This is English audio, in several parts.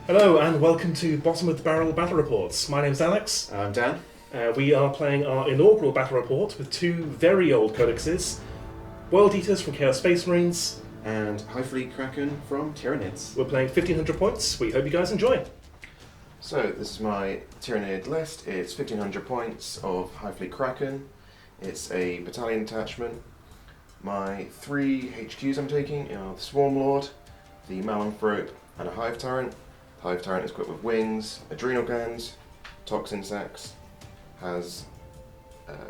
Hello and welcome to Bottom of the Barrel Battle Reports. My name's Alex. I'm Dan. We are playing our inaugural battle report with two very old codexes, World Eaters from Chaos Space Marines. And Highfleet Kraken from Tyranids. We're playing 1500 points. We hope you guys enjoy. So this is my Tyranid list. It's 1500 points of Highfleet Kraken. It's a battalion attachment. My 3 HQs I'm taking are the Swarm Lord, the Malanthrope, and a Hive Tyrant. The Hive Tyrant is equipped with wings, adrenal glands, toxin sacs, has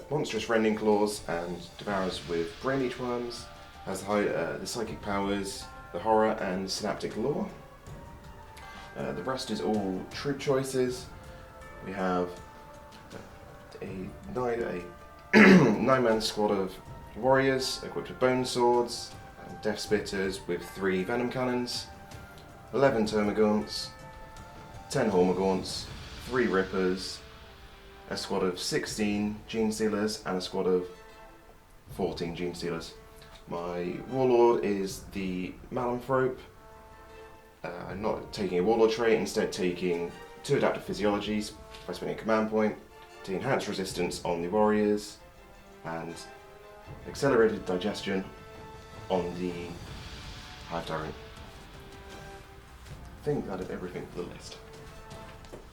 monstrous rending claws and devours with brain leech worms, has the psychic powers, the horror and synaptic lore. The rest is all troop choices. We have a 9-man squad of warriors equipped with bone swords, and death spitters with 3 venom cannons, 11 termagants, 10 hormagaunts, 3 rippers, a squad of 16 gene stealers, and a squad of 14 gene stealers. My warlord is the Malanthrope. I'm not taking a warlord trait, instead taking 2 adaptive physiologies by spending a command point to enhance resistance on the warriors and accelerated digestion on the Hive Tyrant. I think that is everything for the list.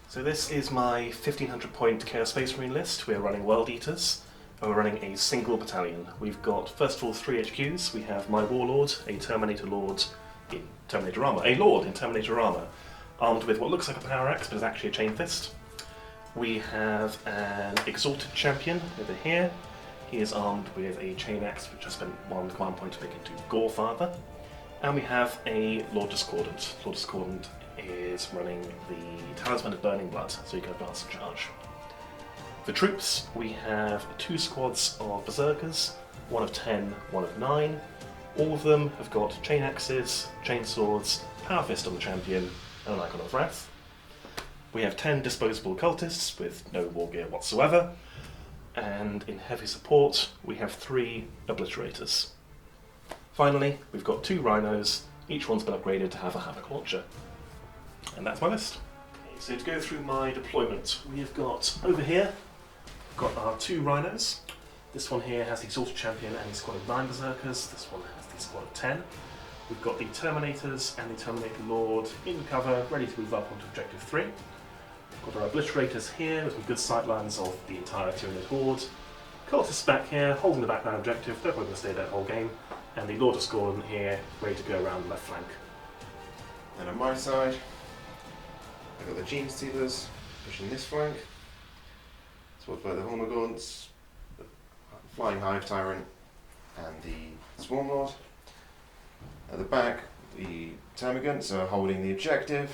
So this is my 1500 point Chaos Space Marine list. We're running World Eaters. And we're running a single battalion. We've got, first of all, 3 HQs. We have my Warlord, a Terminator Lord in Terminator armor, a Lord in Terminator armor, armed with what looks like a power axe, but is actually a chain fist. We have an Exalted Champion over here. He is armed with a chain axe, which I spent 1 command point to make into Gorefather. And we have a Lord Discordant. Lord Discordant is running the Talisman of Burning Blood, so you can advance and charge. For troops, we have 2 squads of Berserkers, 1 of 10, 1 of 9. All of them have got chain axes, chain swords, power fist on the champion, and an Icon of Wrath. We have 10 disposable cultists with no war gear whatsoever, and in heavy support we have 3 obliterators. Finally, we've got 2 rhinos, each one's been upgraded to have a havoc launcher. And that's my list. Okay, so to go through my deployment, we have got over here, we've got our 2 rhinos. This one here has the Exalted Champion and his squad of 9 Berserkers. This one has the squad of 10. We've got the Terminators and the Terminator Lord in cover, ready to move up onto Objective 3. We've got our Obliterators here with some good sightlines of the entire Tyranid horde. Cultists back here, holding the background objective, they're probably going to stay that whole game. And the Lord Discordant here, ready to go around the left flank. And on my side, I've got the Gene Stealers pushing this flank, supported by the Hormagaunts, the Flying Hive Tyrant, and the Swarm Lord. At the back, the Termagants are holding the objective,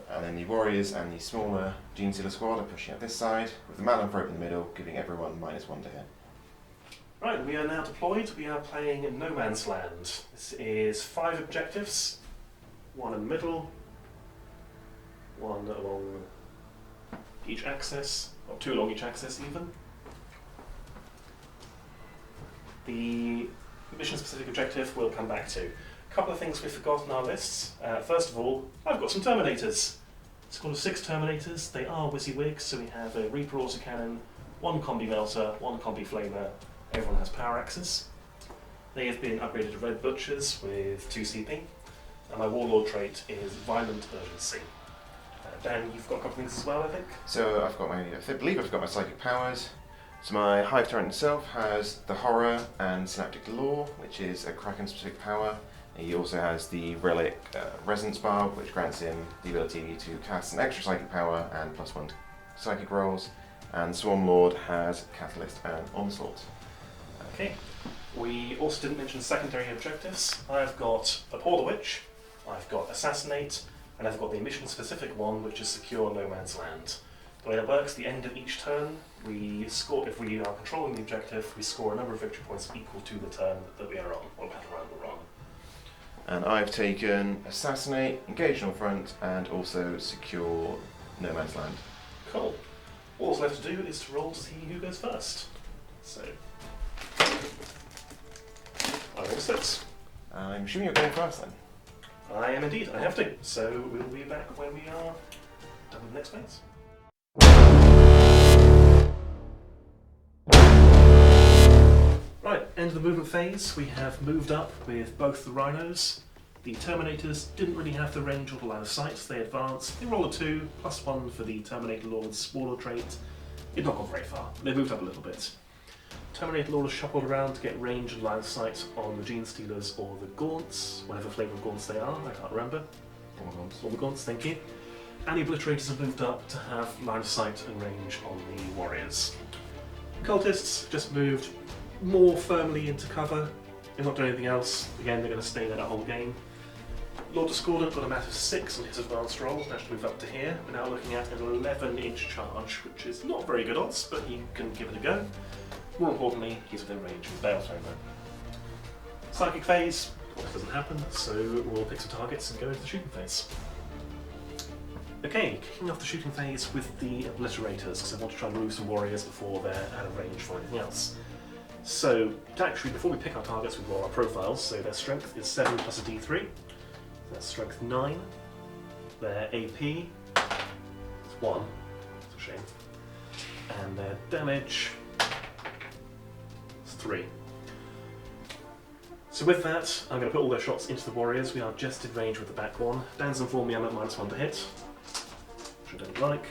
and then the Warriors and the smaller Gene Stealer squad are pushing at this side, with the Malanthrope in the middle, giving everyone -1 to hit. Right, we are now deployed. We are playing in No Man's Land. This is 5 objectives, 1 in the middle, 1 along each axis, or 2 along each axis even. The mission-specific objective we'll come back to. A couple of things we forgot in our lists. First of all, I've got some Terminators. Squad of 6 Terminators. They are WYSIWYGs, so we have a Reaper autocannon, 1 combi melter, 1 combi flamer. Everyone has power axes. They have been upgraded to Red Butchers with 2 CP. And my Warlord trait is Violent Urgency. Dan, you've got a couple of things as well, I think? So I believe I've got my psychic powers. So my Hive Tyrant itself has the Horror and Synaptic Lore, which is a Kraken specific power. He also has the Relic Resonance Barb, which grants him the ability to cast an extra psychic power and +1 to psychic rolls. And Swarm Lord has Catalyst and Onslaught. Okay. We also didn't mention secondary objectives. I've got Abhor the Witch, I've got Assassinate, and I've got the mission-specific one, which is Secure No Man's Land. The way it works, the end of each turn, we score, if we are controlling the objective, we score a number of victory points equal to the turn that we are on, or battle round we're on. And I've taken Assassinate, Engage on Front, and also Secure No Man's Land. Cool. All's left to do is to roll to see who goes first. So, I roll 6. I'm assuming you're going first then. I am indeed, I have to. So we'll be back when we are done with the next phase. Right, end of the movement phase. We have moved up with both the rhinos. The Terminators didn't really have the range or the line of sight. They advanced. They rolled a 2, +1 for the Terminator Lord's Warlord trait. It not gone very far. They moved up a little bit. Terminator Lord has shuffled around to get range and line of sight on the Gene Stealers or the Gaunts, whatever flavour of Gaunts they are, I can't remember. All the Gaunts, thank you. And the Obliterators have moved up to have line of sight and range on the Warriors. Cultists just moved more firmly into cover. They're not doing anything else. Again, they're going to stay there that whole game. Lord Discordant got a massive 6 on his advanced roll, managed to move up to here. We're now looking at an 11-inch charge, which is not very good odds, but he can give it a go. More importantly, he's within range with Baleflamer. Psychic phase, what doesn't happen, so we'll pick some targets and go into the shooting phase. Okay, kicking off the shooting phase with the Obliterators, because I want to try and remove some warriors before they're out of range for anything else. So, actually, before we pick our targets, we roll our profiles. So their strength is 7 plus a d3. That's strength 9. Their AP is 1. It's a shame. And their damage is 3. So with that, I'm going to put all their shots into the warriors. We are just in range with the back one. Dan's informed me I'm at -1 to hit, which I don't like.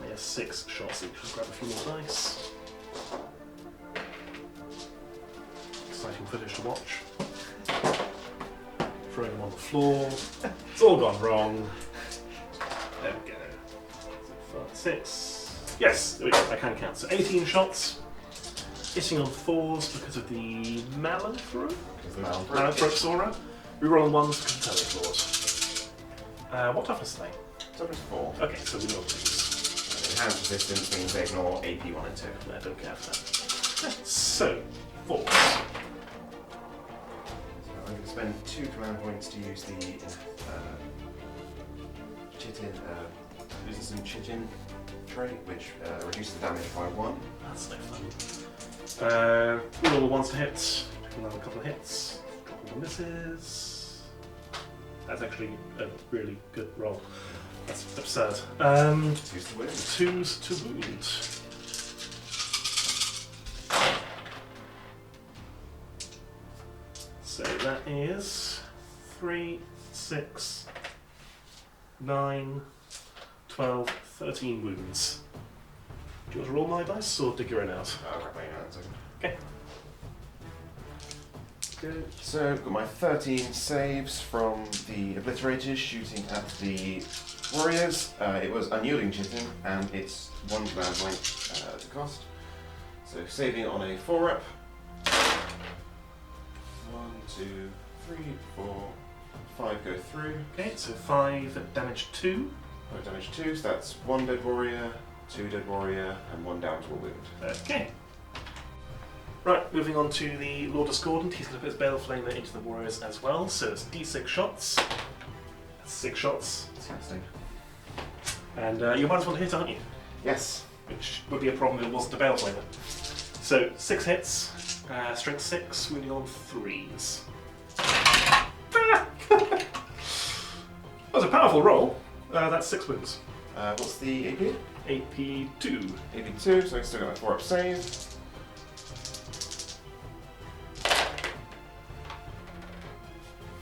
They have 6 shots each. Let's grab a few more dice. Exciting footage to watch. Throwing them on the floor. It's all gone wrong. There we go. 5, 6. Yes, there we go. I can count. So 18 shots. Hitting on 4s because of the Malanthrope? Malanthrope Sora. Rerolling 1s because of the Lord. What toughness are they? Toughness 4. Okay, so we know what these. Enhanced resistance means they ignore AP 1 and 2. I don't care for that. So, 4s. I'm going to spend 2 command points to use the Chitin, resistant Chitin trait, which reduces the damage by 1. That's no fun. Roll the 1s to hit. Pick another couple of hits. Drop all the misses. That's actually a really good roll. That's absurd. 2's to wound. 2's to wound. So that is 3, 6, 9, 12, 13 wounds. Do you want to roll my dice or dig your own out? I'll grab my own in a second. Okay. Good. So, I've got my 13 saves from the Obliterators shooting at the Warriors. It was Unyielding Chitin, and it's 1 command point to cost. So, saving on a 4-up. 1, 2, 3, 4, 5 go through. Okay, so 5 damage 2. 5 damage 2, so that's 1 dead warrior, 2 dead warrior, and 1 down to a wound. Okay. Right, moving on to the Lord Discordant. He's going to put his Baleflamer into the warriors as well, so it's d6 shots. That's 6 shots. Disgusting. And you're -1 to hit, aren't you? Yes. Which would be a problem if it wasn't a Baleflamer. So 6 hits, strength 6, wounding on 3s. That was a powerful roll. That's 6 wounds. What's the AP? AP 2. AP 2, so I still got my 4-up save.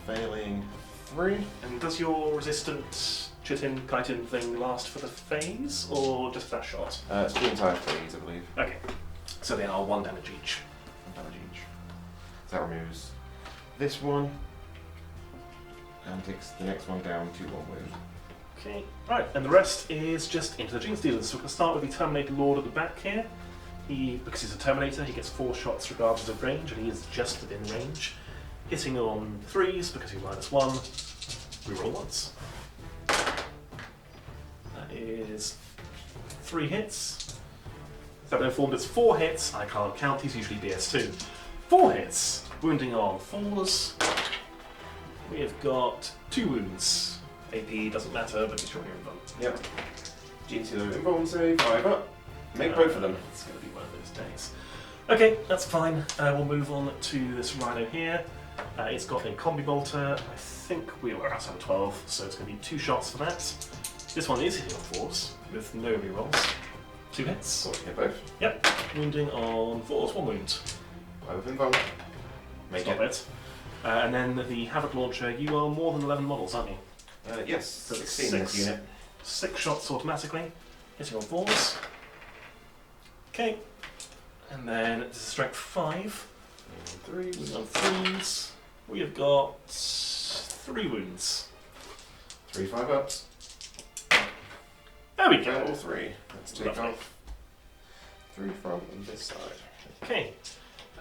Failing 3. And does your resistant Chitin Chitin thing last for the phase, or just that shot? It's the entire phase, I believe. Okay. So they are 1 damage each. 1 damage each. So that removes this one, and takes the next one down to 1 wound. Okay, right, and the rest is just into the Gene Stealers. So we're going to start with the Terminator Lord at the back here. Because he's a Terminator, he gets 4 shots regardless of range, and he is just within range. Hitting on 3s because he's -1. Reroll once. That is 3 hits. So I've been informed it's 4 hits. I can't count, he's usually BS2. 4 hits, wounding on 4s. We have got 2 wounds. AP doesn't matter, but it's your hearing bump. Yep. Gene Stealer invuln save, 5 up. Make both of them. It's going to be one of those days. Okay, that's fine. We'll move on to this Rhino here. It's got a combi bolter. I think we were outside of 12, so it's going to be 2 shots for that. This one is hitting on 4s with no rerolls. 2 hits. So we hit both. Yep. Wounding on 4s, 1 wound. Both involved. Make Stop it. And then the Havoc Launcher, you are more than 11 models, aren't you? Yes, So 16 this unit. 6 shots automatically, hitting on 4s. Okay. And then this is strength 5. And 3s. Wounds on 3s. We have got 3 wounds. 3 5-ups. There we Fail go. 3. Let's take Lovely. off 3 from this side. Okay.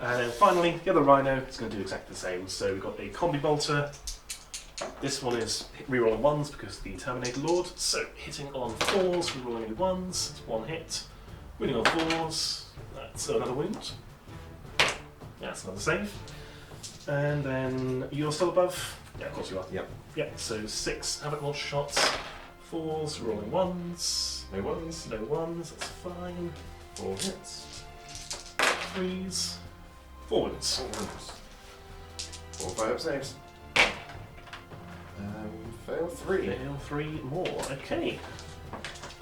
And then finally, the other Rhino is going to do exactly the same. So we've got a Combi Bolter. This one is rerolling 1s because the Terminator Lord. So hitting on 4s, rerolling only 1s. It's 1 hit. Wounding on 4s. That's another wound. That's another save. And then you're still above? Yeah, of course you are. Yep. Yep, so 6 Havoc Launch shots. 4s, rolling 1s. No 1s. No 1s, that's fine. 4 hits. 3s. 4 wounds. 4 wounds. 4 5-up saves. Fail 3. Fail 3 more. Okay.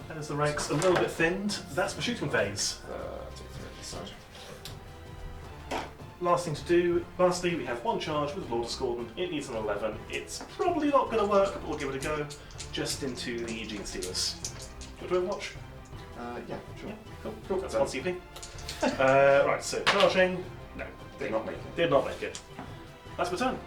That is the ranks a little bit thinned. That's the shooting phase. Take 3 at this side. Last thing to do, lastly, we have 1 charge with Lord of Scorden. It needs an 11. It's probably not going to work, but we'll give it a go. Just into the Gene Stealers. Do you want to watch? Yeah, sure. Yeah, cool. That's once evening. Right, so charging. No, Did not make it. did not make it. That's my turn.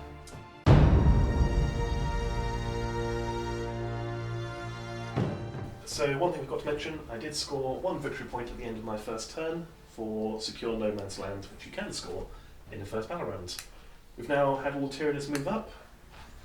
So one thing we've got to mention, I did score 1 victory point at the end of my first turn for secure no man's land, which you can score in the first battle round. We've now had all the Tyranids move up.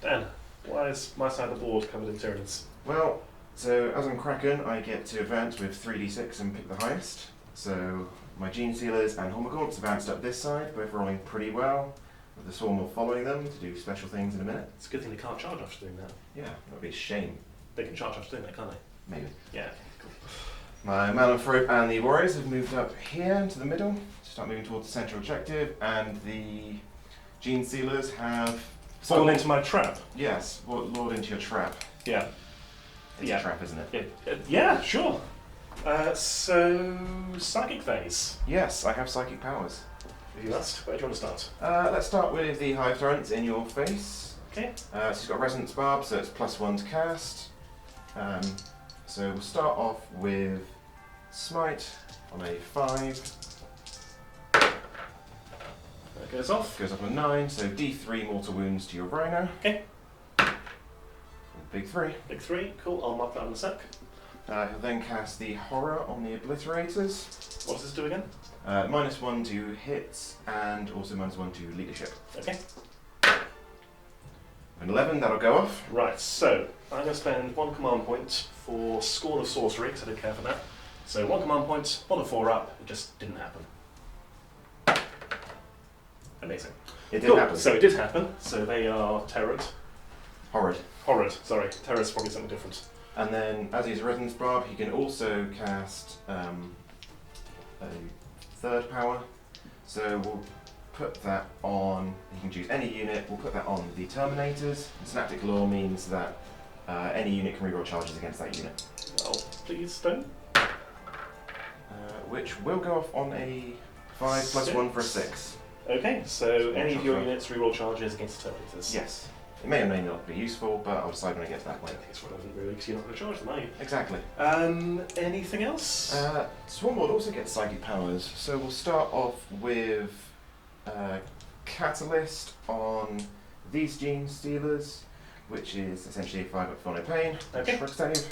Dan, why is my side of the board covered in Tyranids? Well, so as I'm Kraken, I get to advance with 3d6 and pick the highest. So my Gene Sealers and Hormagaunts advanced up this side, both rolling pretty well, with the Swarm of following them to do special things in a minute. It's a good thing they can't charge after doing that. Yeah, that would be a shame. They can charge after doing that, can't they? Maybe. Yeah, okay, cool. My Malifrope and the Warriors have moved up here into the middle to start moving towards the central objective, and the Gene Sealers have Fallen into my trap. Yes, lured into your trap. Yeah. It's Yeah. a trap, isn't it? Yeah, sure. So, Psychic Phase. Yes, I have psychic powers. If you must, where do you want to start? Let's start with the Hive Torrents in your face. Okay. So she's got Resonance Barb, so it's +1 to cast. So we'll start off with Smite on a 5. That goes off. Goes up on a 9, so D3 mortal wounds to your Rhino. Okay. Big 3. Big 3, cool, I'll mark that in a sec. He'll then cast the Horror on the Obliterators. What does this do again? -1 to hits, and also -1 to leadership. Okay. An 11, that'll go off. Right, so I'm going to spend 1 command point for Scorn of Sorcery, because I don't care for that. So 1 command point, 1 of 4 up, it just didn't happen. Amazing. It did Cool, happen. so it did happen, so they are Terror. Horrid. Horrid, sorry. Terror is probably something different. And then, as he's a Resonance Barb, he can also cast a 3rd power. So we'll put that on, you can choose any unit, we'll put that on the Terminators. And Synaptic Law means that any unit can reroll charges against that unit. Well, please don't. Which will go off on a 5 + 1 for a 6. Okay, so any of your Sure. units reroll charges against Terminators. Yes. It may or may not be useful, but I'll decide when I get to that I point. don't think it's relevant really, because you're not going to charge them, are you? Exactly. Anything else? Swarmlord also gets psychic powers, so we'll start off with Catalyst on these Gene Stealers, which is essentially a 5-up for no pain. Okay. Shrug save.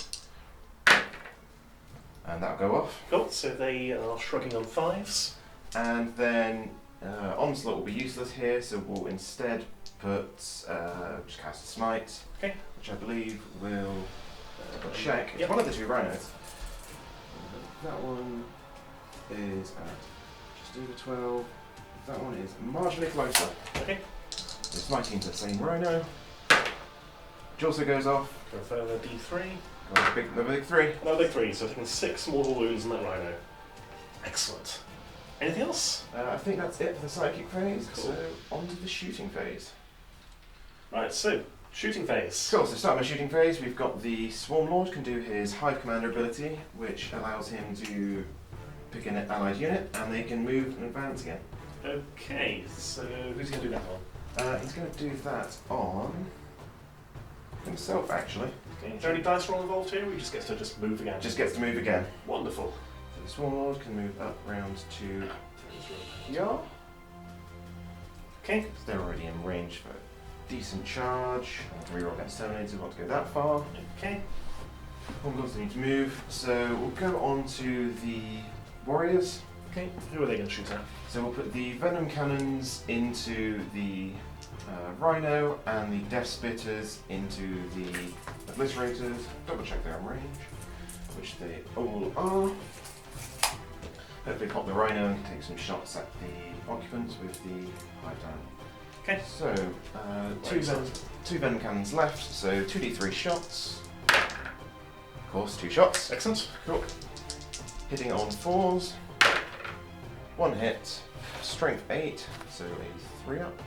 And that'll go off. Cool, so they are shrugging on 5s. And then Onslaught will be useless here, so we'll instead put just cast a Smite, Okay. which I believe will check. It's Yep. one of the 2 Rhinos. That one is at just over 12. That one is marginally closer. Okay. The Smiting to the same Rhino. Which also goes off. Go further, D3. Got the big 3. Another big 3, so taking 6 mortal wounds in that Rhino. Excellent. Anything else? I think that's it for the psychic phase. Cool. So on to the shooting phase. Right, so Shooting phase. Cool, so starting my shooting phase, we've got the Swarm Lord can do his Hive Commander ability, which allows him to pick an allied unit, and they can move and advance again. Okay, so who's going to do that one? He's going to do that on himself, actually. Okay. Is there any dice roll involved here, or he just gets to just move again? Just gets to move again. Wonderful. So the Swarm Lord can move up round to here. Okay. So they're already in range for a decent charge. Reroll against Tyranids, we want to go that far. Okay. Hormagaunts need to move, so we'll go on to the Warriors. Okay. Who are they going to shoot at? So we'll put the Venom Cannons into the Rhino and the Death Spitters into the Obliterators. Double check they're in range, which they all are. Hopefully pop the Rhino and take some shots at the occupants with the Hive Down. Okay. So, two Venom Cannons left, so 2d3 shots. Of course, 2 shots. Excellent. Cool. Hitting on 4s. 1 hit. Strength 8, so a 3 up.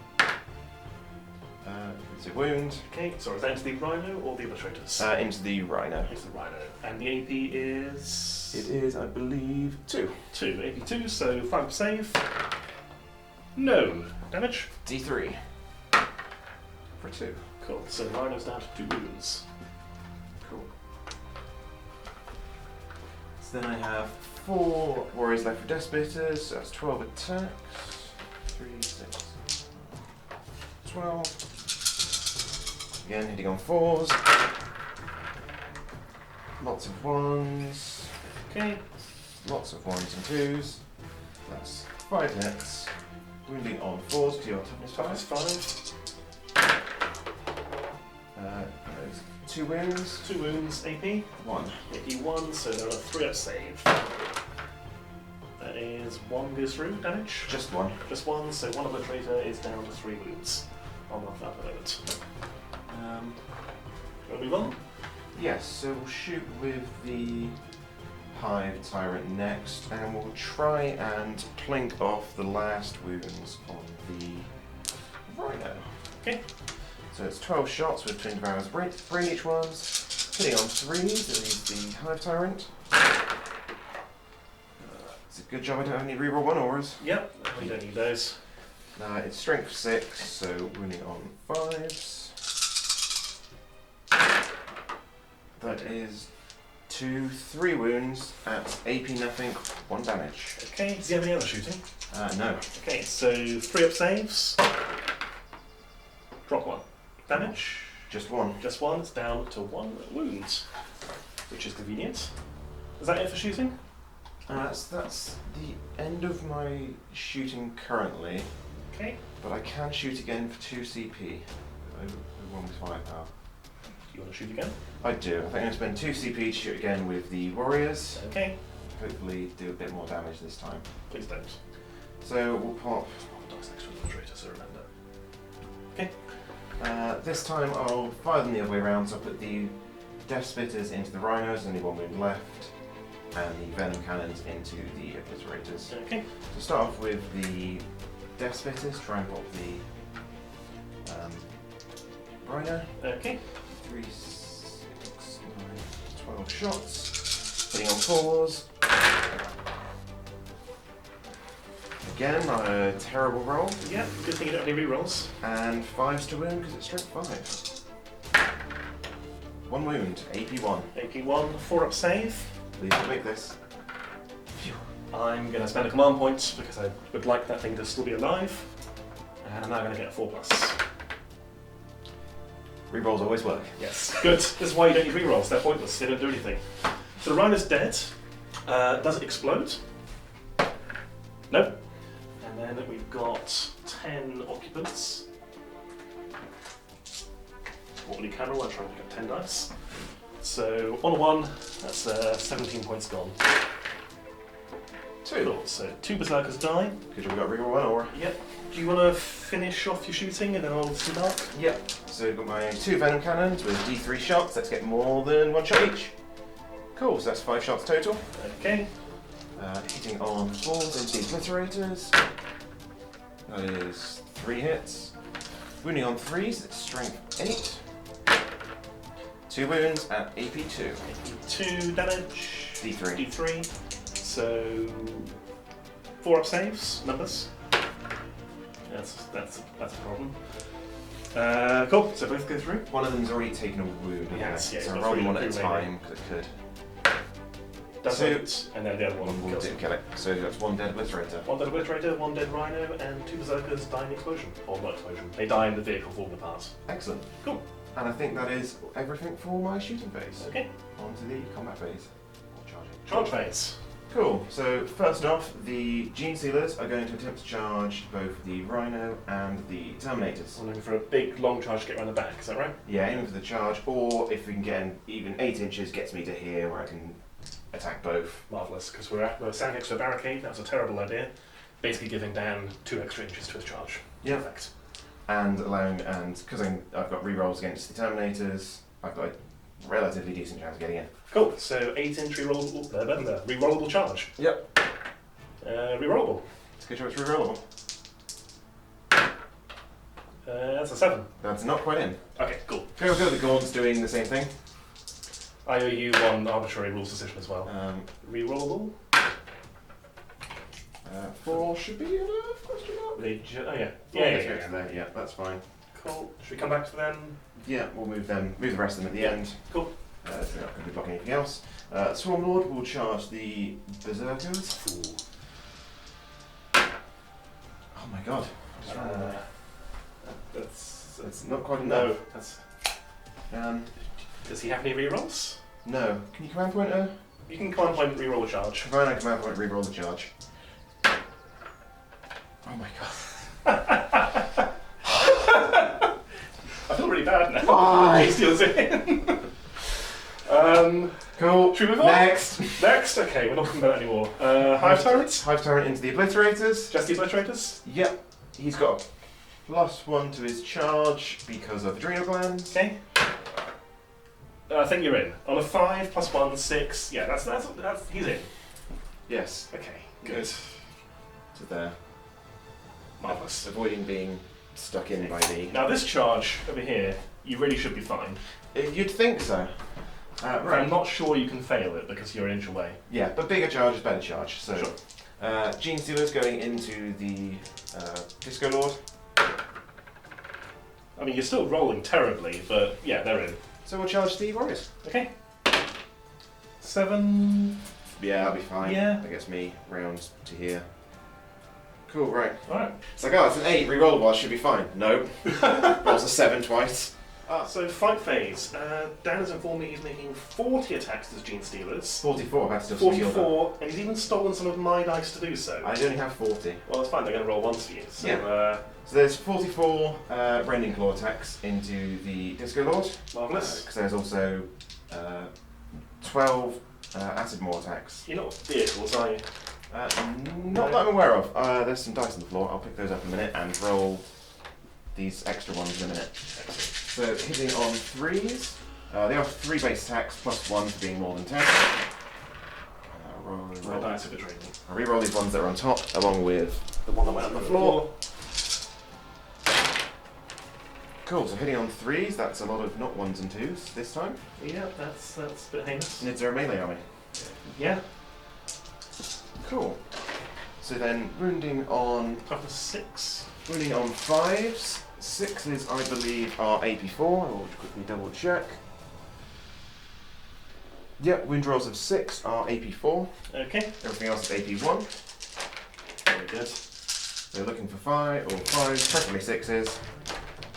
It's a wound. Okay, so is that into the Rhino or the Obliterators? Into the Rhino. It's the Rhino. And the AP is? It is, I believe, 2. 2. AP 2, so 5 save. No damage. D3. For 2. Cool, so the Rhino's down to 2 wounds. Cool. So then I have 4 Warriors left for Death Spitters, so that's 12 attacks. 3, 6, 12. Again, hitting on 4s. Lots of 1s. Okay. Lots of 1s and 2s. That's 5 hits. Wounding on 4s because your toughness 5. 5. 2 wounds. 2 wounds, AP. 1. AP 1, so they're on a 3 up save. That is 1 goes through damage. Just 1. Just 1, so 1 Obliterator is down to 3 wounds on that at the moment. Shall we move on? Yes, so we'll shoot with the Hive Tyrant next, and we'll try and plink off the last wounds on the Rhino. Okay. So it's 12 shots with Twin Devourer's brain each one's. Hitting on 3s, it is the Hive Tyrant. It's a good job I don't have any reroll 1 auras. Yep, we don't need those. It's strength 6, so wounding on 5s. That is 3 wounds at AP nothing, 1 damage. Okay, does he have any other shooting? No. Okay, so 3 up saves. Drop 1. Damage? Just 1. Just 1, it's down to 1 wound, which is convenient. Is that it for shooting? That's the end of my shooting currently, Okay. but I can shoot again for 2 CP. With 1 with firepower. Do you want to shoot again? I do. I think I'm going to spend 2 CP to shoot again with the Warriors. Okay. Hopefully do a bit more damage this time. Please don't. So we'll pop. Dice next to the Obliterator, so remember. Okay. This time I'll fire them the other way around, so I'll put the Death Spitters into the Rhinos, only 1 wound left, and the Venom Cannons into the Obliterators. Okay. So start off with the Death Spitters, try and pop the Rhino. Okay. 3, 6, 9, 12 shots. Hitting on 4s. Again, a terrible roll. Yeah, good thing you don't have any rerolls. And 5s to wound because it's strength 5. 1 wound, AP 1. AP 1, 4 up save. Please don't make this. I'm going to spend a command point because I would like that thing to still be alive. And I'm now going to get a 4+. Rerolls always work. Yes, good. This is why you don't need rerolls, they're pointless, they don't do anything. So the Rhino's dead. Does it explode? Nope. And then we've got 10 occupants. Wobbly camera, I'm trying to get 10 dice. So on a 1, that's 17 points gone. 2. Cool, so 2 Berserkers die. Good job we got reroll 1 aura. Yep. Do you want to finish off your shooting and then I'll disembark? Yep. So we've got my 2 Venom Cannons with D3 shots. Let's get more than 1 shot each. Cool, so that's 5 shots total. Okay. Hitting on 4s into the Obliterators. That is 3 hits. Wounding on 3s, it's strength 8. 2 wounds at AP 2. 2 damage. D3. D3. So 4 up saves, numbers. That's a problem. Cool, so both go through. One of them's already taken a wound. Yes, yeah, so got roll three one at a remaining. time, because it could. Does So- it, and then the other one kills Didn't him. kill it. So that's 1 dead obliterator. 1 dead obliterator, 1 dead rhino, and 2 berserkers die in the explosion. Or not explosion. They die in the vehicle falling apart. Excellent. Cool. And I think that is everything for my shooting phase. Okay. On to the combat phase. Or charging. Charge phase. Cool. So first off, the Gene Stealers are going to attempt to charge both the Rhino and the Terminators. I'm looking for a big long charge to get around the back, is that right? Yeah, aiming for the charge, or if we can get even 8 inches, gets me to here where I can attack both. Marvellous, because we're standing next to a barricade, that was a terrible idea. Basically giving Dan 2 extra inches to his charge. Yeah. Perfect. And allowing, and because I've got rerolls against the Terminators, I've got a relatively decent chance of getting in. Cool, so 8 inch rerollable charge. Yep. Rerollable. It's a good choice rerollable. That's a 7. That's not quite in. Okay, cool. Go, the Gaunt's doing the same thing. I owe you 1 arbitrary rules decision as well. Rerollable. 4 should be enough, question mark? Oh yeah. Yeah, that's fine. Cool. Should we come back to them? Yeah, we'll move the rest of them at the end. Cool. So they're not going to be blocking anything else. Swarm Lord will charge the Berserkers. Ooh. Oh my god. What's wrong with that? That's not quite enough. No. That's. Does he have any rerolls? No. Can you command point her? You can command point reroll a charge. Command and command point reroll the charge. Oh my god. I feel really bad now. Why? He steals in. Cool. Should we move on? Next. Next? Okay, we're not talking about that anymore. Hive Tyranids? Hive Tyrant into the Obliterators. Just the Obliterators? Yep. He's got a +1 to his charge because of adrenal glands. Okay. I think you're in. On a 5 + 1, 6. Yeah, that's he's in. Yes. Okay, good. So there. Marvellous. Avoiding being stuck in by the... Now this charge over here, you really should be fine. You'd think so. I'm not sure you can fail it because you're an inch away. Yeah, but bigger charge is better charge. So, Sure. Gene Stealers going into the Disco Lord. I mean, you're still rolling terribly, but yeah, they're in. So we'll charge the Warriors. Okay. 7. Yeah, that'll be fine. Yeah. That gets me round to here. Cool, right. Alright. It's like, oh, it's an 8, rerollable, I should be fine. No. Rolls a 7 twice. So fight phase. Dan has informed me he's making 40 attacks as Gene Stealers. 44, that's still 44, and he's even stolen some of my dice to do so. I only have 40. Well, it's fine, they're going to roll once for you. So, Yeah. So there's 44 Rending Claw attacks into the Disco Lord. marvellous. Because there's also 12 Acid Maw attacks. You're not vehicles, are you? Not that I'm aware of. There's some dice on the floor. I'll pick those up in a minute and roll these extra ones in a minute. So hitting on 3s. They have 3 base attacks +1 for being more than 10. My dice are betraying me. I'll re-roll these ones that are on top along with The one that went on the floor. Cool, so hitting on 3s, that's a lot of not 1s and 2s this time. Yeah, that's a bit heinous. Nids are a melee army. Yeah. Cool. So then wounding on Toughness 6. 5s. 6s, I believe, are AP4. I will quickly double check. Yep, wound rolls of 6 are AP4. Okay. Everything else is AP1. Very good. So looking for 5 or 5s, preferably 6s.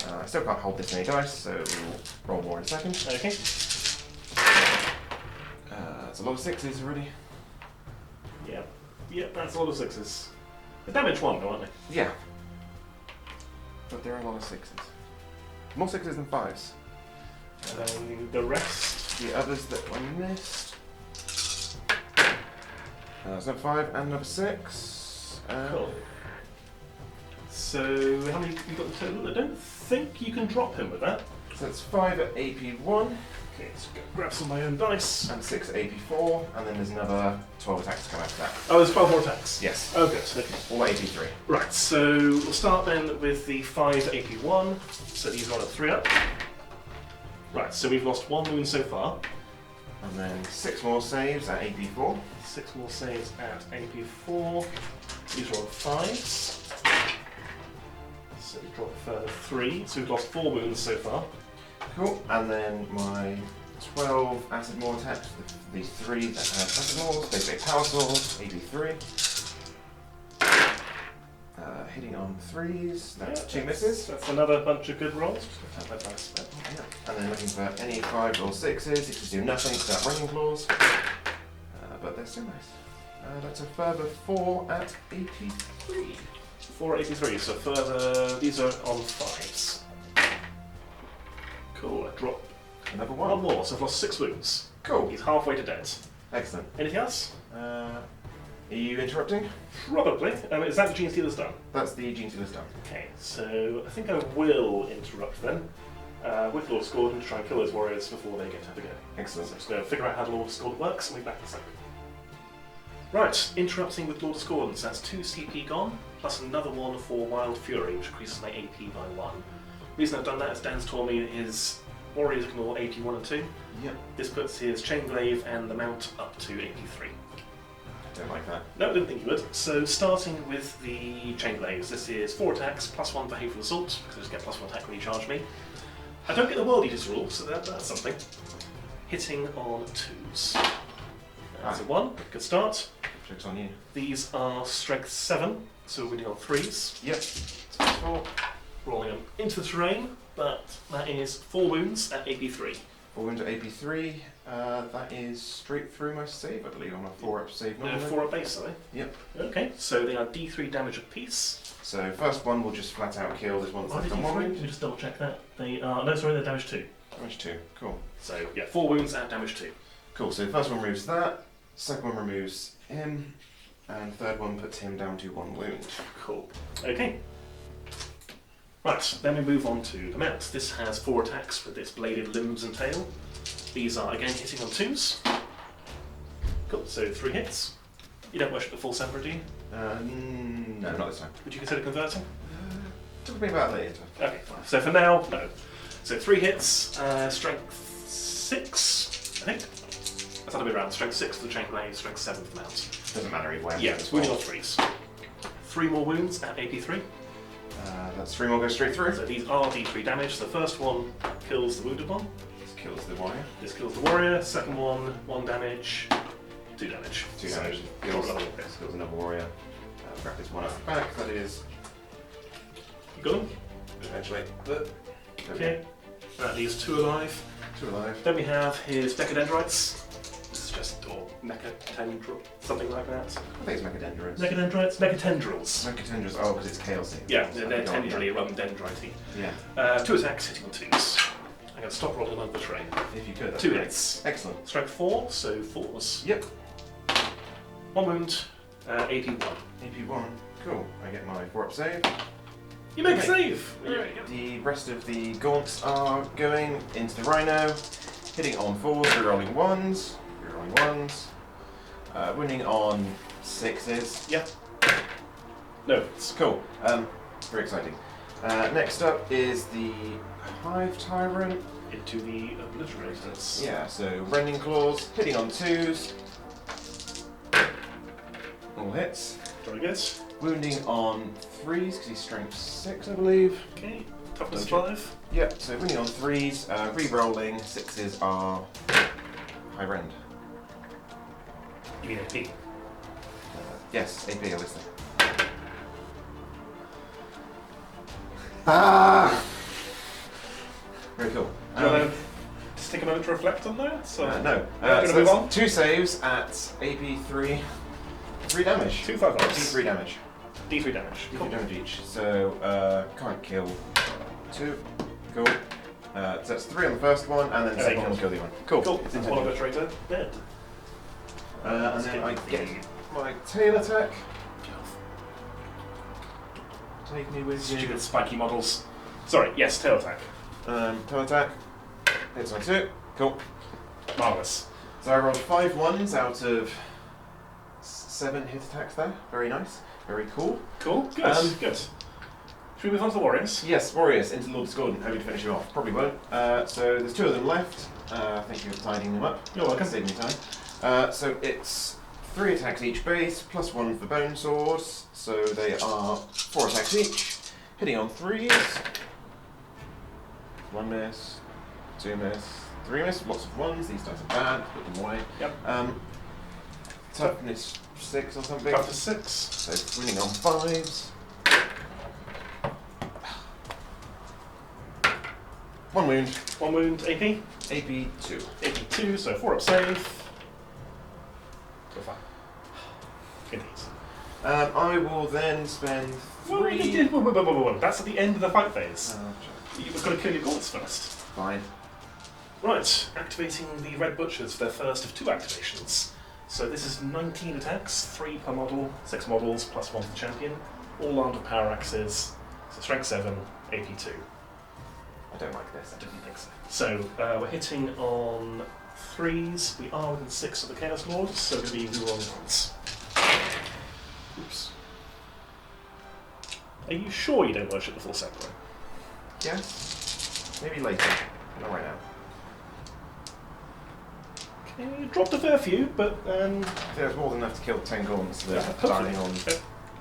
I still can't hold this many dice, so we'll roll more in a second. Okay. That's a lot of 6s already. Yeah. Yeah, that's a lot of 6s. The damage 1, though, aren't they? Yeah. But there are a lot of 6s. More 6s than 5s. The rest. The others that I missed. So 5 and number 6. Cool. So, how many you got in total? I don't think you can drop him with that. So it's 5 at AP1 Okay, so go grab some of my own dice. and 6 at AP4, and then there's another 12 attacks to come after that. Oh, there's 12 more attacks. Yes. Oh, good. Okay. All at AP3. Right, so we'll start then with the 5 AP1. So these one at 3 up. Right, so we've lost 1 wound so far. And then 6 more saves at AP4. 6 more saves at AP4. These are on 5s. So we drop a further 3. So we've lost 4 wounds so far. Cool. And then my 12 acid maul attacks, the 3 that have acid mauls, basically power swords, AP3. Hitting on 3s, that's 2 misses. That's another bunch of good rolls. Yeah. And then looking for any 5 or 6s, 6s do nothing, start running claws. But they're still nice. That's a further 4 at AP3. 4 at AP3, so further, these are on 5s. Cool, I drop Another 1 1. more, so I've lost 6 wounds. Cool. He's halfway to dead. Excellent. Anything else? Are you interrupting? Probably. Is that the Gene Stealer's done? That's the Gene Stealer's done. Okay, so I think I will interrupt then. With Lord Scourge to try and kill those warriors before they get to have a go. Excellent. So I'm just going to figure out how Lord Scourge works and we'll be back in a sec. Right, interrupting with Lord Scourge. That's 2 CP gone, plus another 1 for Wild Fury, which increases my AP by 1. The reason I've done that is Dan's told me his warriors can all AP 1 and 2. Yep. This puts his Chainglaive and the Mount up to AP 3. Don't like that. No, I didn't think you would. So starting with the Chainglaives, this is 4 attacks, plus 1 for Hateful Assault, because I just get plus 1 attack when you charge me. I don't get the World Eaters rule, so that's something. Hitting on 2s. That's a 1, good start. Joke's on you. These are Strength 7, so we're winning on 3s. Yep. So 4, rolling them into the terrain, but that is 4 wounds at AP3. 4 wounds at AP3. That is straight through my save, I believe, on a 4-up save. No, 4 at base, are they? Yep. Okay, so they are D3 damage apiece. So first one will just flat out kill. This one's Are they left on 1 D3? Let wound. me just double check that. They are, no, sorry, they're damage 2. Damage 2. Cool. So yeah, 4 wounds at damage 2. Cool. So the first one removes that. Second one removes him. And third one puts him down to 1 wound. Cool. Okay. Right, then we move on to the mount. This has 4 attacks with its bladed limbs and tail. These are again hitting on 2s. Cool, so 3 hits. You don't worship the full Semper, do you? No, not this time. Would you consider converting? Talk to me about it later. Okay, fine. So for now, no. So 3 hits, strength 6, I think. That's the other way around. Strength 6 for the Chainglaive, strength 7 for the mount. Doesn't matter either way. Yeah, wounding on 3s. 3 more wounds at AP3. That's 3 more go straight through. So these are D3 damage. The first one kills the wounded one. This kills the warrior. This kills the warrior. Second one, 1 damage, 2 damage. 2 So, damage. kills Kills, another warrior. kills another warrior. Wrap this one up the back. That is You got them? eventually. But Okay. That leaves 2 alive. 2 alive. Then we have his Decadendrites. This is just, or Mechatendril, something like that. I think it's Mechadendrons. Mechatendrites? Mechatendrils. Mechatendrons. Oh, because it's chaos. Yeah, they're tendrily rather than dendritey. Yeah. 2 attacks hitting on 2s. I'm going to stop rolling on the terrain. If you could. that'd 2 be great. hits. Excellent. Strength 4, so 4s. Yep. 1 wound, 81. AP1. Cool. I get my 4-up save. You make a Okay. save! The rest of the gaunts are going into the rhino, hitting on 4s, rerolling 1s, rerolling 1s, wounding on 6s. Yeah. No. It's cool. Very exciting. Next up is the Hive Tyrant. Into the obliterators. Yeah, so rending claws, hitting on 2s. All hits. Very good. Wounding on 3s because he's strength 6, I believe. Okay. Toughness Gotcha. 5. Yep, so wounding on 3s, re-rolling 6s are high rend. You mean AP? Yes, AP, obviously. Ah! Very cool. Do you want to just take a moment to reflect on that? So, No. gonna So move it's on? 2 saves at AP3. 3 damage. 2 5 D3 damage. D3 damage. D3 damage each. So, can't kill 2. Cool. So that's 3 on the first one, and then the second one will kill the one. Cool. Cool. It's One intentional. obliterator. Dead. And then I get my tail attack. Take me with you. Stupid spiky models. Sorry, yes, tail attack. Tail attack. Hits my 2. Cool. Marvellous. So I rolled 5 1s out of 7 hit attacks there. Very nice. Very cool. Cool. Good. Good. Should Should we move on to the warriors? Yes, warriors into Lord Discordant. How do you finish him off? Probably won't. So there's 2 of them left. Thank you for tidying them up. You're welcome. Saving me time. So it's 3 attacks each base, plus 1 for bone swords. So they are 4 attacks each. Hitting on 3s. 1 miss, 2 miss, 3 miss. Lots of 1s. These dice are bad. Put them away. Yep. Toughness 6 or something. Toughness 6. So winning on 5s. 1 wound. 1 wound, AP. AP 2. AP 2, so 4 up save. So 5. Indeed. I will then spend 3. Whoa. That's at the end of the fight phase. You've got to kill your gaunts first. Fine. Right, activating the Red Butchers for their first of 2 activations. So this is 19 attacks, 3 per model, 6 models, plus 1 for the champion, all armed with power axes, so strength 7, AP 2. I don't like this. I didn't think so. So we're hitting on 3s, we are within 6 of the Chaos Lord, so we're going to be rerolling once. Oops. Are you sure you don't worship the full Samurai? Yes. Maybe later. Not right now. Okay, dropped a fair few, but There's more than enough to kill 10 gaunts. They're hopefully. dying on.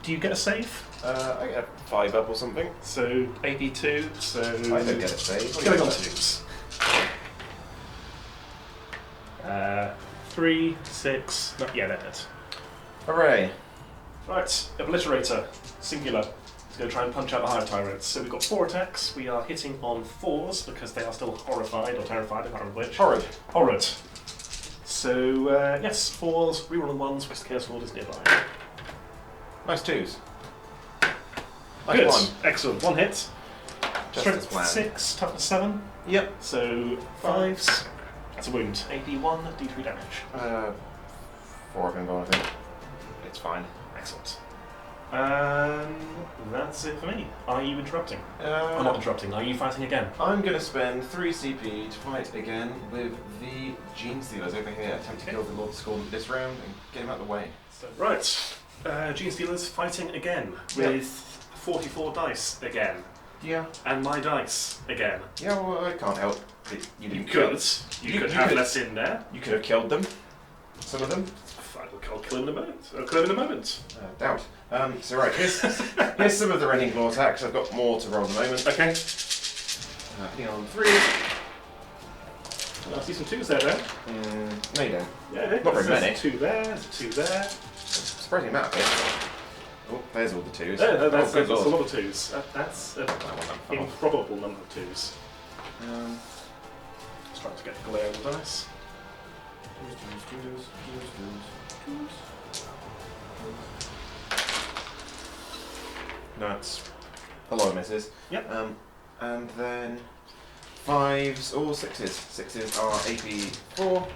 Do you get a save? I get a 5 up or something. So AP 2, so I don't get a save. going on 2s. 3, 6, no, yeah, they're dead. Hooray. Right, Obliterator, singular. He's going to try and punch out the higher Tyranids. So we've got 4 attacks. We are hitting on 4s because they are still horrified or terrified, I can't remember which. Horrid. Horrid. So, yes, 4s, reroll on 1s, West Chaos Lord is nearby. Nice 2s. Nice Good, 1. excellent. 1 hit. Just as Strength planned. 6, toughness 7. Yep. So, 5s. That's a wound. AP 1, D3 damage. 4 of them gone, I think. It's fine. Excellent. That's it for me. Are you interrupting? I'm not interrupting. Are you fighting again? I'm going to spend 3 CP to fight again with the Gene Stealers over here. Attempt to kill the Lord Discordant this round and get him out of the way. So, right. Gene Stealers fighting again with 44 dice again. Yeah. And my dice again. Yeah, well, I can't help it. You You didn't could. kill- You could have less in there. You could have killed them. Some of them. I'll kill him in a moment. I'll kill him in a moment. Doubt. So right, here's some of the Rending Claw attacks. I've got more to roll at the moment. Okay. Hitting on 3. I see some 2s there, though. No, you don't. Yeah, Not very many. There's 2 there, there's 2 there. Surprising amount of hits. Oh, there's all the 2s. That's good a lord. lot of 2s. That's an improbable number of 2s. Just trying to get the glare on the dice. That's a lot of misses. Yep. And then 5s or 6s. 6s are AP 4.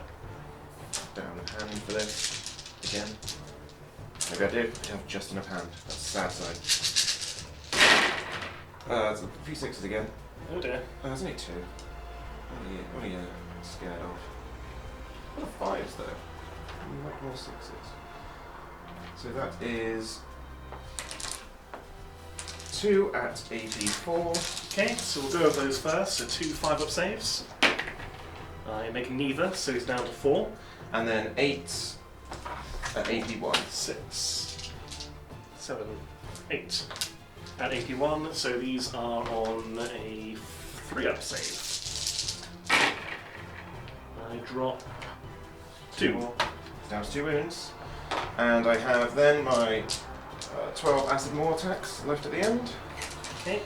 Down a hand for this. Again. Maybe I do. I have just enough hand. That's the sad side. It's a few 6s again. Oh dear. There's only 2. What are you scared of? What are 5s though? You like more 6s. So that is 2 at AP 4. Okay, so we'll go over those first. So 2 5-up saves. I'm making neither, so he's down to 4. And then 8 at AP 1. 6, 7, 8. At AP1, so these are on a 3-up save. I drop 2. Down to 2 wounds. And I have then my 12 acid maw attacks left at the end. Okay.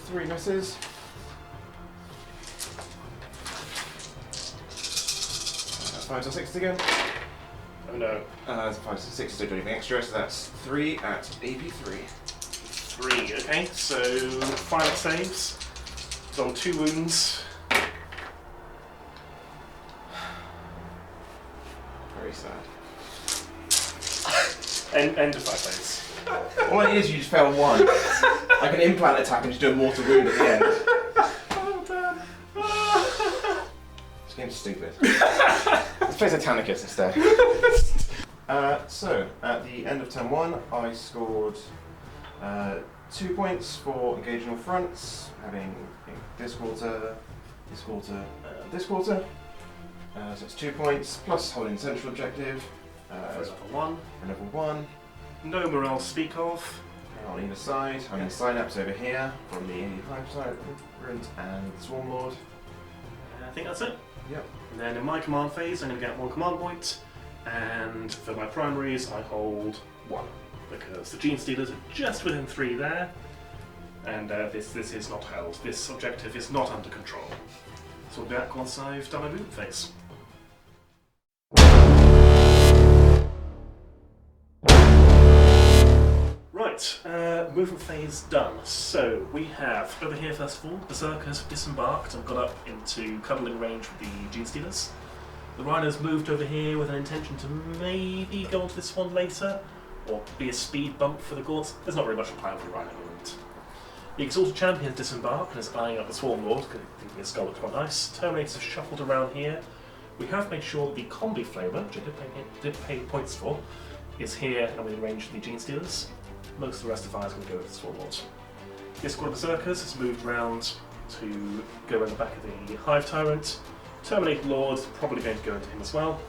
3 misses. 5s or 6s again. Oh no. 5s or 6s don't do anything extra, so that's 3 at AP 3. 3, okay, so 5 saves. It's on 2 wounds. Very sad. End of fight phase. All it is, you just fail 1. Like an implant attack and just do a mortal wound at the end. Oh damn. This game's stupid. Let's play Satanicus instead. So, at the end of turn 1, I scored 2 points for engaging all fronts, having this quarter, this quarter, this quarter. So it's 2 points, plus holding central objective. For level 1. For level 1. No morale to speak of. On either side, having synapse over here from the hive side, and the Swarm Lord. I think that's it. Yep. And then in my command phase, I'm going to get 1 command point, and for my primaries, I hold 1 because the Gene Stealers are just within 3 there, and this is not held. This objective is not under control. So we'll be back once I've done my movement phase. Right, movement phase done. So we have over here first of all, Berserkers have disembarked and got up into cuddling range with the Gene Stealers. The Rhinos moved over here with an intention to maybe go onto this one later, or be a speed bump for the Gaunts. There's not very much of a plan for the Rhino movement. The Exalted Champion disembarked and is eyeing up the Swarm Lord, thinking his skull looks quite nice. Terminators have shuffled around here. We have made sure that the Combi Flamer, which I did pay points for, is here and within range of the Gene Stealers. Most of the rest of fire is going to go with the Swarm Lord. This squad of Berserkers has moved round to go in the back of the Hive Tyrant. Terminator Lord probably going to go into him as well.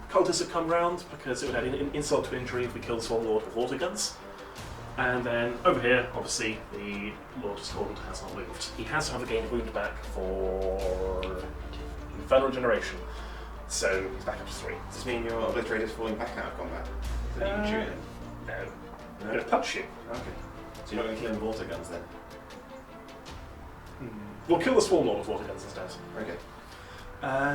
Cultists have come round because it would add an insult to injury if we kill the Swarm Lord with water guns. And then over here, obviously, the Lord Discordant has not moved. He has to have a gain of wound back for Infernal Regeneration, so he's back up to 3. Does this mean your Obliterator is falling back out of combat? So that you can shoot him? No. I'm going to punch you. Okay. So you're not going to kill him with water guns then? We'll kill the Swarm Lord with water guns instead. Okay.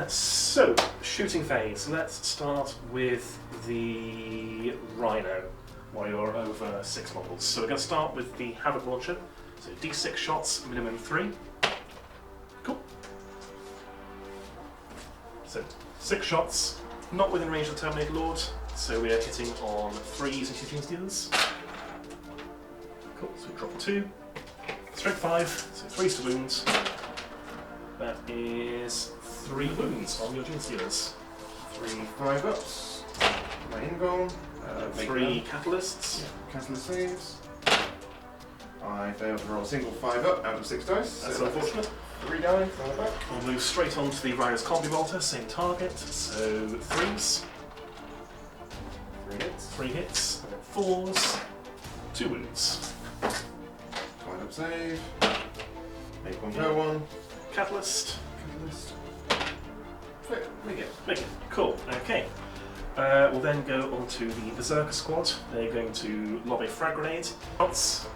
So, shooting phase. Let's start with the Rhino, while you're over 6 models. So we're going to start with the Havoc Launcher. So D6 shots, minimum 3. Cool. So 6 shots, not within range of the Terminator Lord. So we are hitting on 3s and 2 Gene Stealers. Cool, so we drop 2. Strength 5, so 3 to wounds. That is 3 wounds on your Gene Stealers. 3 5-ups. My in-goal. 3 catalysts. Yeah, catalyst saves. I failed to roll a single 5-up out of 6 dice. That's so unfortunate. 3 die, on the back. We'll move straight on to the Rhinos Combi Bolter, same target. So 3s. 3 hits. 3 hits, and then 4s, 2 wounds. 5-up save. Make 1 per 1. Catalyst. Catalyst. Make it. Make it. Cool. Okay. We'll then go on to the Berserker squad. They're going to lob a frag grenade. Shots.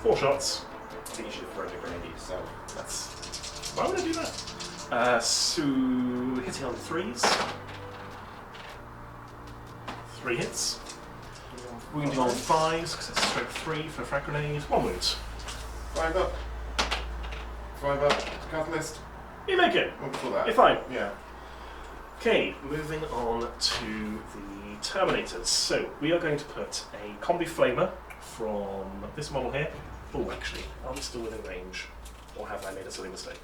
4 shots. I think you should have thrown the grenade yourself. That's. Why would I do that? So hitting on 3s. 3 hits. Wounding on 5s because it's strength 3 for a frag grenade. 1 wound. 5 up. 5 up. Catalyst. You make it. One before that. You're fine. Yeah. Okay, moving on to the Terminators. So we are going to put a Combi Flamer from this model here. Oh, actually, are we still within range? Or have I made a silly mistake?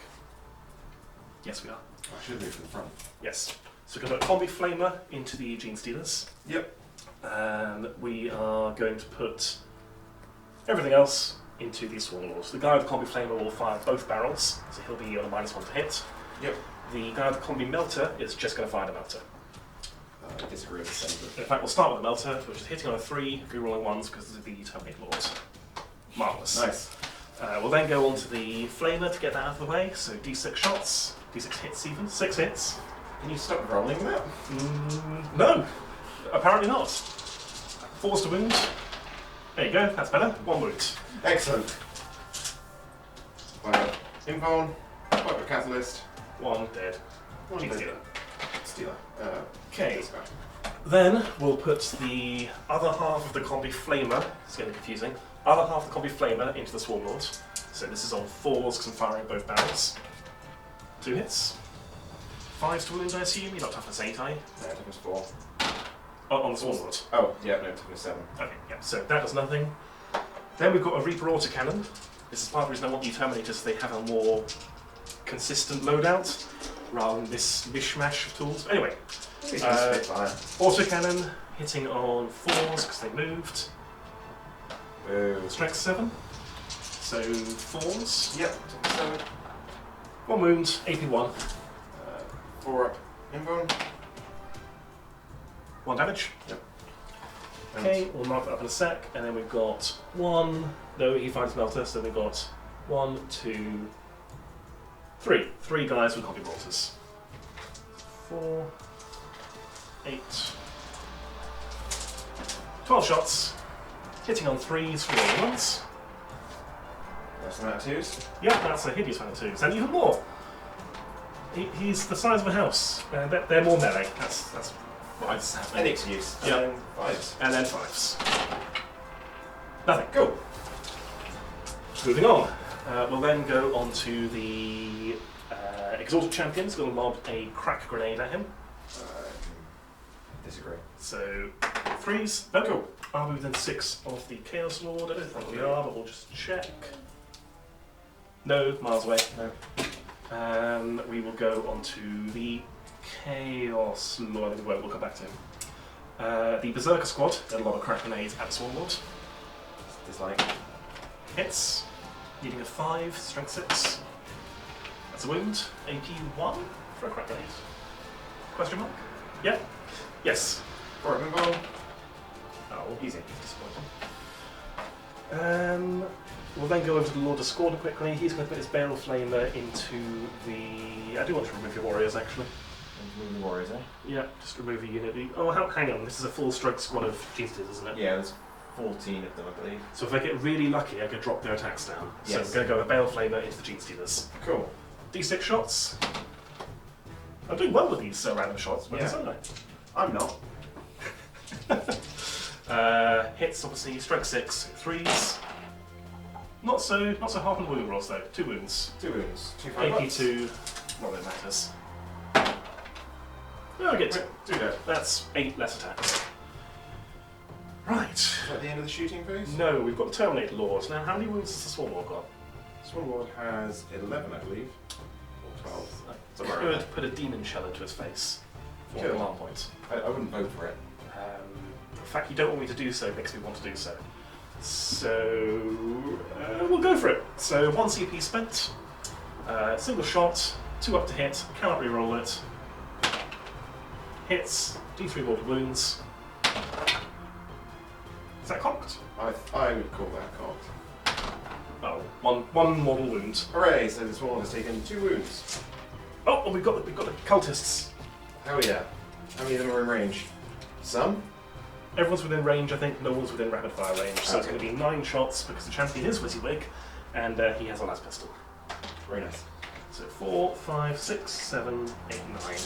Yes, we are. I should move from the front. Yes. So we're going to put a Combi Flamer into the Gene Stealers. Yep. And we are going to put everything else into the Swarm Lords. The guy with the Combi Flamer will fire both barrels, so he'll be on a -1 to hit. Yep. The guy with the Combi Melter is just going to fire the Melter. I disagree with the sentiment. In fact, we'll start with the Melter, which is hitting on a 3, re-rolling 1s because of the Terminator Lords. Marvellous. Nice. We'll then go on to the Flamer to get that out of the way, so D6 shots, D6 hits even, 6 hits. Can you stop rolling that? No! Apparently not. 4s to wound. There you go, that's better. 1 wound. Excellent. 5 invuln, 5 catalyst, 1 dead. 1 Gene dead. Stealer. Stealer. Okay. This guy. Then we'll put the other half of the Combi Flamer, it's getting confusing, other half of the Combi Flamer into the Swarm Lord. So this is on 4s because I'm firing both barrels. 2 hits. 5s to wound, I assume? You're not toughness 8, are you? No, toughness 4. Oh, on the Swarm Lord. Oh, yeah, no, toughness 7. Okay, yeah, so that does nothing. Then we've got a Reaper Autocannon. This is part of the reason I want the Terminators, so they have a more consistent loadout rather than this mishmash of tools. Anyway, Spitfire. Autocannon hitting on 4s because they moved. Strength 7. So 4s. Yep, 7. 1 wound, AP 1. 4 up. Invuln. 1 damage. Yep. Okay, we'll mark that up in a sec. And then we've got 1. No, he finds Melter, so we've got 1, 2, 3. 3 guys with copy bolters. 4, 8, 12 shots. Hitting on 3s for all 1s. That's an amount of 2s. Yeah, that's a hideous amount of 2s. And even more. He's the size of a house. They're more melee. That's what I'd say. Any excuse. Yeah. And then 5s. And then 5s. Nothing. Cool. Moving on. We'll then go on to the Exalted Champions. We'll lob a crack grenade at him. Disagree. So, 3s. No, cool. Are we within 6 of the Chaos Lord? I don't think we are, but we'll just check. No, miles away. No. We will go on to the Chaos Lord. We'll come back to him. The Berserker Squad did a lot of crack grenades at the Swarm Lord. Dislike. Hits. Needing a 5, strength 6. That's a wound. AP 1 for a crack grenade. Question mark? Yeah. Yes. 4 up Invuln. Oh, Easy. disappointing. We'll then go over to the Lord of Scorn quickly. He's going to put his Barrel Flamer into the... I do want to remove your warriors, actually. Remove the warriors, eh? Yeah, just remove a unit. Oh, hang on. This is a full-strength squad of Jesus, isn't it? Yeah, there's 14 of them, I believe. So if I get really lucky, I could drop their attacks down. So Yes. I'm going to go with Barrel Flamer into the Gene Stealers. Cool. D6 shots. I'm doing well with these random shots, but Yeah. aren't I'm not. I? Hits, obviously, strength 6, 3s. Not so hard on the wound rolls though. 2 wounds. 2 wounds. 2 5 AP 2. Not that it matters. No, I get 2. Do that. That's 8 less attacks. Right. Is that the end of the shooting phase? No, we've got the Terminator Lord. Now, how many wounds has the Swarm Lord got? Swan Lord has 11, I believe. Or 12. Somewhere around Could put a demon shell into his face. For Could. 1 command point. I wouldn't vote for it. The fact you don't want me to do so makes me want to do so. So, we'll go for it. So, 1 CP spent, single shot, 2 up to hit, cannot reroll it. Hits, D3 mortal wounds. Is that cocked? I would call that cocked. Oh, one mortal wound. Hooray! So the Swan Lord has taken 2 wounds. Oh, and we've got the cultists. Hell yeah. How many of them are in range? Some? Everyone's within range, I think. No one's within rapid fire range. So it's Okay. going to be 9 shots because the champion is WYSIWYG, and he has a las pistol. Very nice. So 4, 5, 6, 7, 8, 9.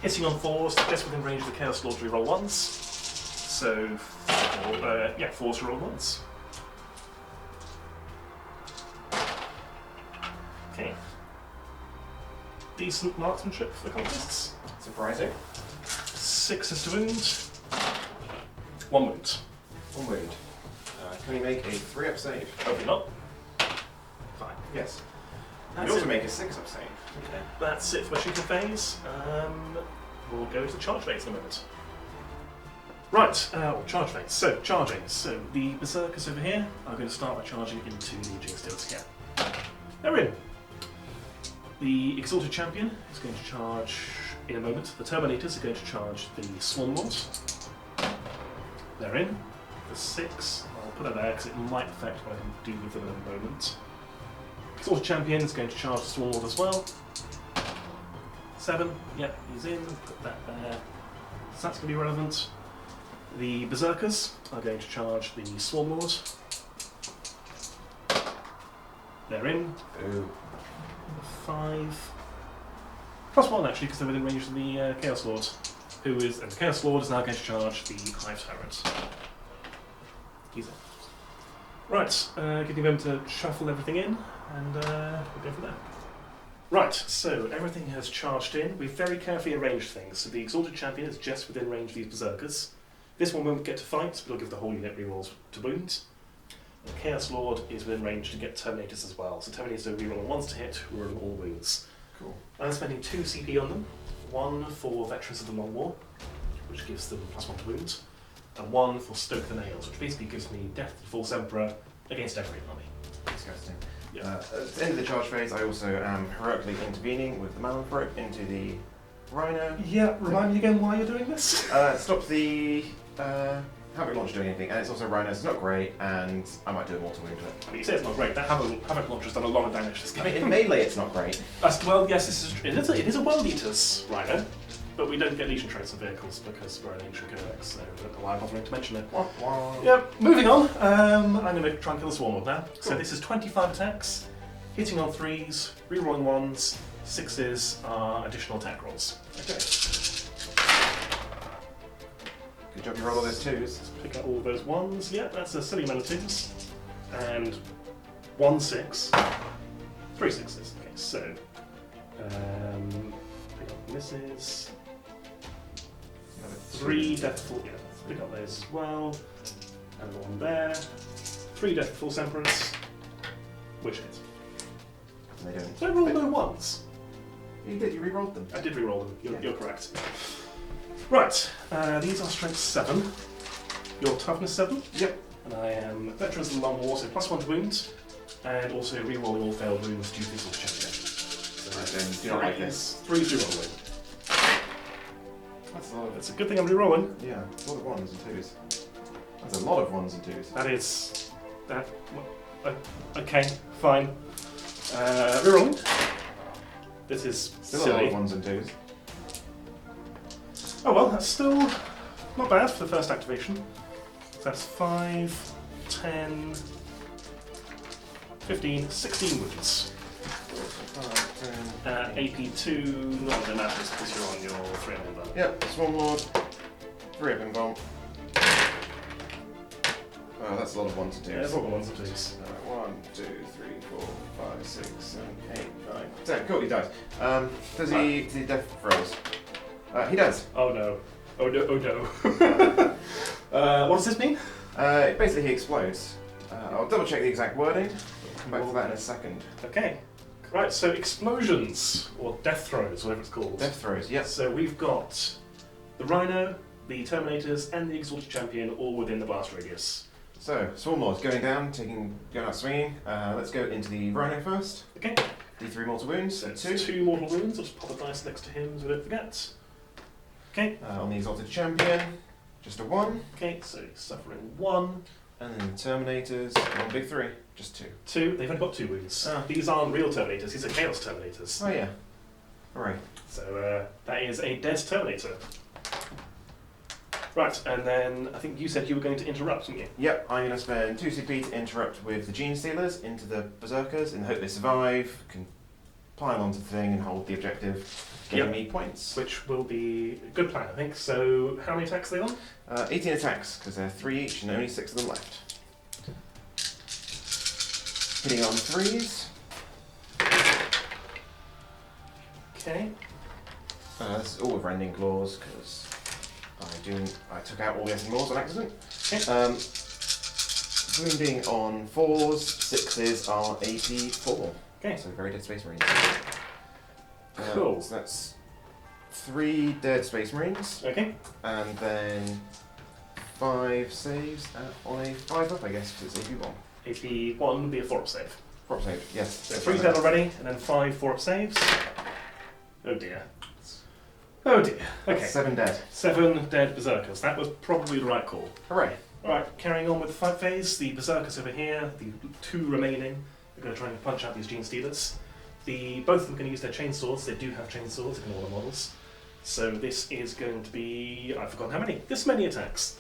Hitting on 4s, just within range of the Chaos Lord to reroll 1s. So 4s to roll 1s. Okay. Decent marksmanship for the cultists. Surprising. 6 is to wound. 1 wound. 1 wound. Can we make a 3-up save? Hopefully not. Fine. Yes. That's You also it. make a 6-up save. Okay, that's it for my shooting phase. We'll go to the charge phase in a moment. Right, charge phase. So, charging. So, the Berserkers over here are going to start by charging into the Gene Stealers again. They're in. The Exalted Champion is going to charge in a moment. The Terminators are going to charge the Swarm Lords. They're in. The 6, I'll put that there because it might affect what I can do with them in a moment. Exalted Champion is going to charge the Swarm Lord as well. 7, yep, he's in, put that there. So that's going to be relevant. The Berserkers are going to charge the Swarm Lord. They're in. Ooh. 5. +1 actually, because they're within range of the Chaos Lord. And the Chaos Lord is now going to charge the Hive Tyrant. He's in. Right, give me a moment to shuffle everything in, and we'll go from there. Right, so everything has charged in. We've very carefully arranged things. So the Exalted Champion is just within range of these Berserkers. This one won't get to fight, but it'll give the whole unit rerolls to wounds. The Chaos Lord is within range to get Terminators as well. So Terminators are rerolling 1s to hit, rolling all wounds. Cool. I'm spending 2 CP on them. 1 for Veterans of the Long War, which gives them +1 to wounds. a 1 for Stoke the Nails, which basically gives me Death to the False Emperor against every army. Disgusting. Yeah. At the end of the charge phase, I also am heroically intervening with the Malmthrope into the Rhino. Yeah, remind me again why you're doing this? Stop the Havoc Launcher doing anything, and it's also Rhino, so it's not great, and I might do a mortal wound to it. I mean, you say it's not great. That Havoc Launcher's done a lot of damage this game. I mean, in melee it's not great. Well, yes, it is a World Eater's Rhino, but we don't get Legion traits of vehicles because we're an ancient codex, so I don't know why I'm bothering to mention it. Yep, moving on. I'm going to try and kill the Swarm Lord now. Cool. So this is 25 attacks, hitting on 3s, rerolling 1s, 6s are additional attack rolls. Okay. Good job you roll all those 2s. Let's pick out all of those 1s. Yep, that's a silly amount of 2s. And 1 6. 3 6s. Okay, so pick up misses. 3 Deathful, yeah, let's pick up those as well. And 1 there. 3 Deathful Emperors. Which hit. They don't. So I rolled no 1s. You did, you re-rolled them. I did re-roll them, you're correct. Right, these are strength 7. Your toughness 7. Yep. And I am Veterans of the Long War, so +1 to wounds. And also re-rolling all failed wounds due to this champion. So Then do not like this. 3 re-rolling. That's a lot of... It's a good thing I'm re-rolling. Yeah, a lot of 1s and 2s. That's a lot of 1s and 2s. That is... that... okay, fine. Re-rolling. This is Still silly. a lot of 1s and 2s. Oh well, that's still not bad for the first activation. So that's 5, 10, 15, 16 wounds. AP2, not that matters because you're on your 3 of them. Yep, Swarm Lord, 3 of them gone. Oh, that's a lot of 1s and 2s. Yeah, there's all the ones and twos. 1, 2, 3, 4, 5, 6, 7, 8, 9, 10. Cool, he dies. Does he death throws? He does. Oh no. Oh no, oh no. What does this mean? Basically, he explodes. I'll double check the exact wording. I'll come back to that in a second. Okay. Right, so explosions, or death throws, whatever it's called. Death throws, yes. So we've got the Rhino, the Terminators, and the Exalted Champion all within the blast radius. So, Swarm Lord's going down, going out swinging. Let's go into the Rhino first. Okay. D3 mortal wounds, So so 2. 2 mortal wounds, I'll just pop a dice next to him so we don't forget. Okay. On the Exalted Champion, just a 1. Okay, so he's suffering 1. And then the Terminators, 1 big 3, just 2. 2, they've only got 2 wounds. Ah. These aren't real Terminators, these are Chaos Terminators. Oh yeah. Alright. So that is a dead Terminator. Right, and then I think you said you were going to interrupt, didn't you? Yep, I'm going to spend 2 CP to interrupt with the Gene Stealers into the Berserkers in the hope they survive, can pile onto the thing and hold the objective, giving me points. Which will be a good plan, I think. So, how many attacks are they on? 18 attacks, because there are 3 each and only 6 of them left. Hitting on 3s. Okay. This is all with Rending Claws, because I took out all the Essing on accident. Okay. Wounding on 4s, 6s are 84. Okay. So very dead Space Marines. Cool. So that's 3 dead Space Marines, Okay. and then 5 saves on a 5 up, I guess, because it's AP1. AP1 would be a 4-up save. 4 save, yes. So 3 dead already, and then 5 4-up saves. Oh dear. Oh dear. Okay. 7 dead. 7 dead Berserkers. That was probably the right call. Hooray. Alright, carrying on with the fight phase, the Berserkers over here, the 2 remaining, are going to try and punch out these Gene Stealers. Both of them are going to use their chainswords. They do have chainswords in all the models. So this is going to be, I've forgotten how many, this many attacks.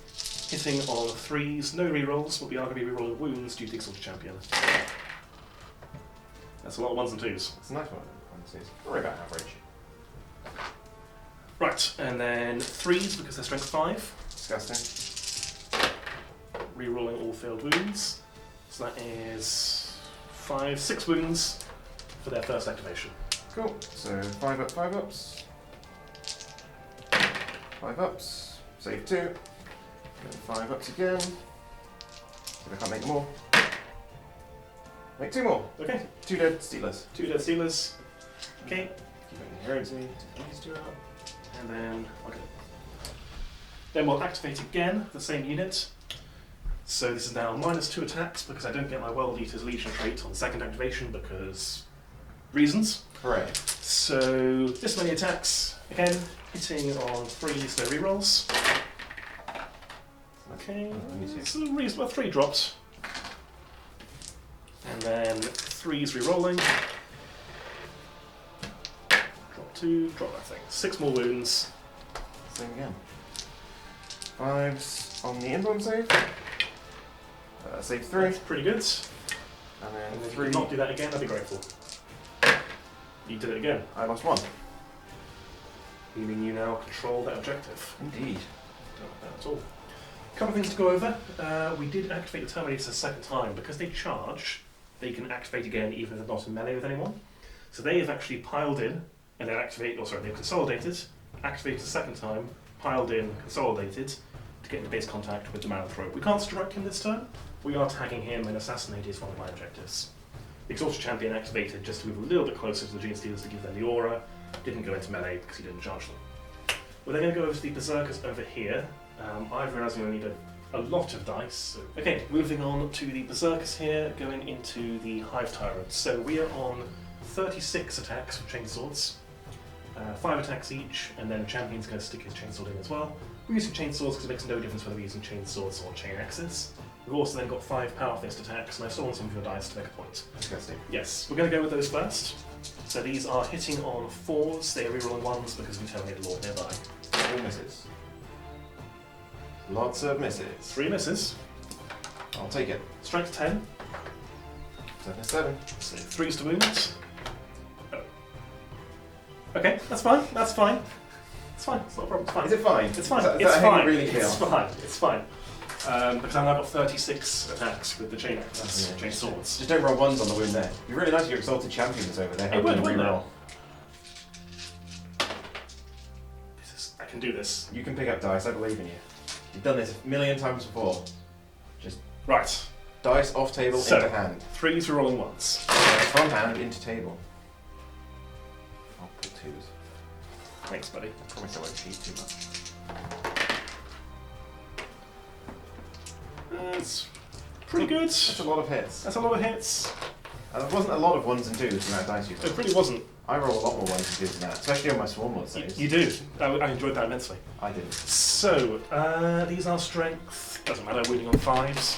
Hitting on 3s, no rerolls, but we are going to be rerolling wounds due to the Exalted Champion. That's a lot of 1s and 2s. It's a nice one. Probably about average. Right, and then 3s because they're strength 5. Disgusting. Rerolling all failed wounds. So that is 6 wounds for their first activation. Cool. So 5 up, 5 ups. 5 ups. Save 2. Then 5 ups again. See if I can't make more. Make 2 more. Okay. 2 dead Stealers. 2 dead Stealers. Okay. Keep it inherently to these 2 out. And then, okay. Then we'll activate again the same unit. So this is now -2 attacks because I don't get my World Eater's Legion trait on the second activation because reasons. Hooray. So this many attacks, again, hitting on 3 slow rerolls. Okay, it's a reasonable 3 drops. And then 3s rerolling. Drop 2, drop that thing. 6 more wounds. Same again. 5s on the inborn save. Save 3. That's pretty good. And then And if 3. you could not do that again, I'd be grateful. You did it again, I lost 1. meaning you now control that objective. Indeed. Don't like that at all. Couple of things to go over. We did activate the Terminators a second time. Because they charge, they can activate again even if they're not in melee with anyone. So they have actually piled in, and then they've consolidated, activated a second time, piled in, consolidated, to get into base contact with the Maranthrope. We can't strike him this turn. We are tagging him, and assassinate is one of my objectives. The Exhausted Champion activated just to move a little bit closer to the Gene Stealers to give them the aura. Didn't go into melee because he didn't charge them. We're then going to go over to the Berserkers over here. I've realised I'm going to need a lot of dice. So. Okay, moving on to the Berserkers here, going into the Hive Tyrants. So we are on 36 attacks with chainswords, 5 attacks each, and then Champion's going to stick his chainsword in as well. We're using chainswords because it makes no difference whether we're using chainswords or chain axes. We've also then got 5 Power Fist attacks, and I've stolen some of your dice to make a point. Disgusting. Yes, we're going to go with those first. So these are hitting on 4s, they are rerolling 1s because we terminate the Lord nearby. 3 misses. Lots of misses. 3 misses. I'll take it. Strength 10. 7. So 3s to wound. Oh. Okay, that's fine. That's fine. It's fine. It's not a problem. It's fine. Is it fine? It's fine. Is that It's how you fine. really feel? It's fine. It's fine. Because I've now got 36 attacks with the chain axes, Yeah. chain swords. Just don't roll 1s on the wound there. It'd be really nice if your Exalted Champion was over there. It would, helping wouldn't reroll. I can do this. You can pick up dice, I believe in you. You've done this a million times before. Just Right. dice off table So- into hand. 3s are rolling 1s. From hand into table. I'll put 2s. Thanks, buddy. I promise I won't cheat too much. That's pretty good. That's a lot of hits. That's a lot of hits. And there wasn't a lot of 1s and 2s in that dice you It rolled. really wasn't. I roll a lot more 1s and 2s than that, especially on my Swarm Lord saves. You do. I enjoyed that immensely. I didn't. So, these are strength. Doesn't matter, winning on 5s.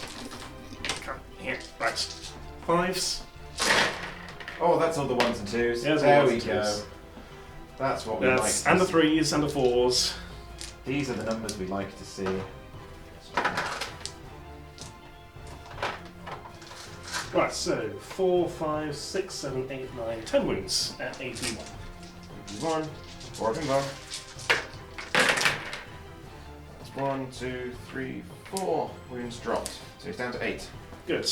Come here. Right. 5s. Oh, that's all the 1s and 2s. Yeah, there's there all we ones and go. twos. That's what we like Yes, to and the see. 3s and the 4s. These are the numbers we like to see. Right, so 4, 5, 6, 7, 8, 9, 10 wounds at 81. 1, 4 of them. That's 1, 2, 3, 4 wounds dropped. So it's down to 8. Good.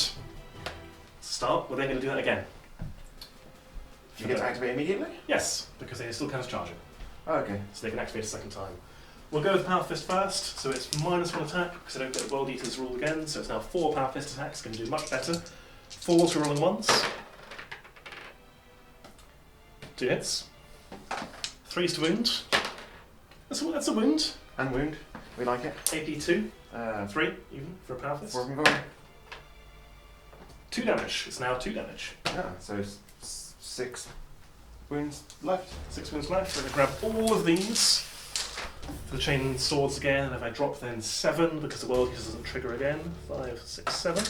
Start. We're then going to do that again. Do you get to activate immediately? Yes, because they still count as charging, Oh, okay. so they can activate a second time. We'll go with Power Fist first, so it's -1 attack because I don't get the World Eater's rule again, so it's now 4 Power Fist attacks, going to do much better. 4s rolling 1s. 2 hits. 3s to wound. That's a wound. And wound. We like it. AP 2. 3 even for a Power Fist. 4 of them. 2 damage. It's now 2 damage. Yeah, so 6 wounds left. 6 wounds left. So I'm going to grab all of these for the chain swords again, and if I drop then 7 because the World Eater doesn't trigger again. 5, 6, 7.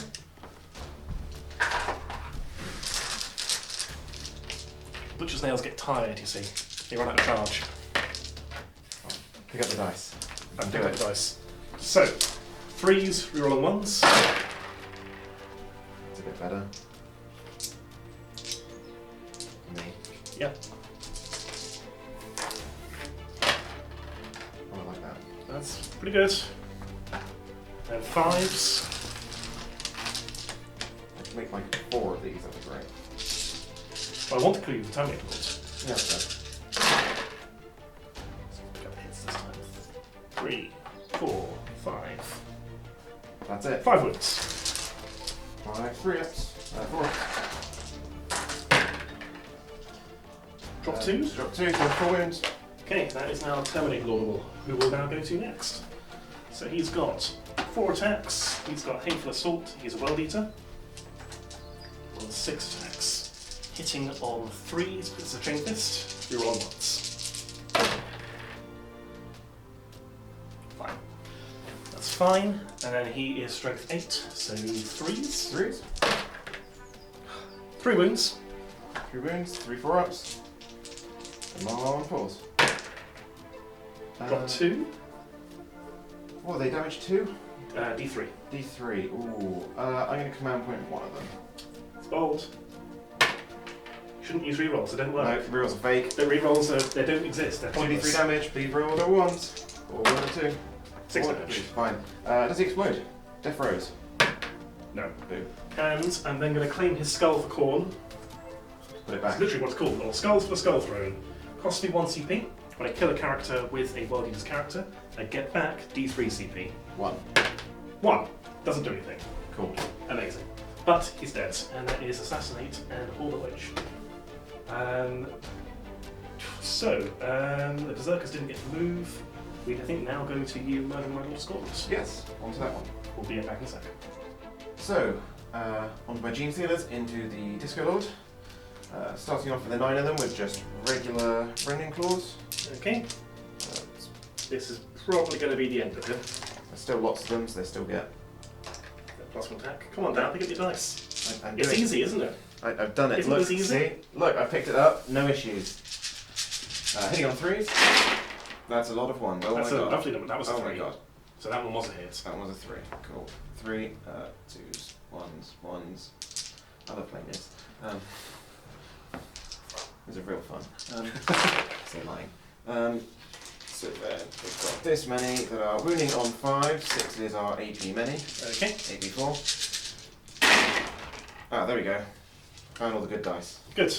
Butcher's nails get tired, you see. They run out of charge. Pick up the dice. And Do pick up it. the dice. So, 3s, rerolling 1s. It's a bit better. Me. Yep. Oh, I like that. That's pretty good. And 5s. I can make like 4 of these, that'd be great. Well, I want to clear the Terminator Lord. Yeah, so. Pick up hits this time. 3, 4, 5. That's it. 5 wounds. 5 3 ups. 4 ups. Drop 2. Drop 2, so 4 wounds. Okay, that is now Terminator Laudable, who will now go to next. So he's got 4 attacks, he's got Hateful Assault, he's a World Eater. On 6 attacks. Hitting on 3s because it's a Chain Fist, you roll on once. Fine. That's fine. And then he is Strength 8, so 3s. 3s. 3 wounds. 3 wounds, 3 4-ups. And on 4s. Got 2. What are they, damage 2? D3. D3, ooh. I'm going to command point one of them. It's bold. Shouldn't use rerolls, they don't work. No, rerolls are fake. The rerolls, they don't exist. They're 2d3 pointless. damage, please roll at once. Or 1 or 2. 6 Or- damage. Fine. Does he explode? Death Rose. No. Boo. And I'm then going to claim his Skull for Khorne. Put it That's back. literally what it's called. Or Skulls for the Skull Throne. Costs me 1 CP. When I kill a character with a World Eater's character, I get back D3 CP. 1. 1. Doesn't do anything. Cool. Amazing. But he's dead, and that is Assassinate and Haul the Wedge. The Berserkers didn't get to move. We, I think, now go to you, Murder My Lord Scotland. Yes, on to that one. We'll be back in a second. So, on to my Gene Stealers into the Disco Lord. Starting off with the 9 of them with just regular Rending Claws. Okay. This is probably going to be the end of him. There's still lots of them, so they still get. +1 attack. Come on, Dan, pick up your dice. I'm It's doing it. easy, isn't it? I've done it. Isn't Look, this easy? see? Look, I picked it up. No issues. Hitting on 3s. That's a lot of 1s. Oh That's my a god. lovely number. That was a Oh 3. my god. So that one was a hit. That was a 3. Cool. 3, 2s, 1s. I love playing this. These are real fun. Say lying. So then we've got this many that are wounding on 5, 6s are AP many. Okay. AP 4. Ah, there we go. Found all the good dice. Good.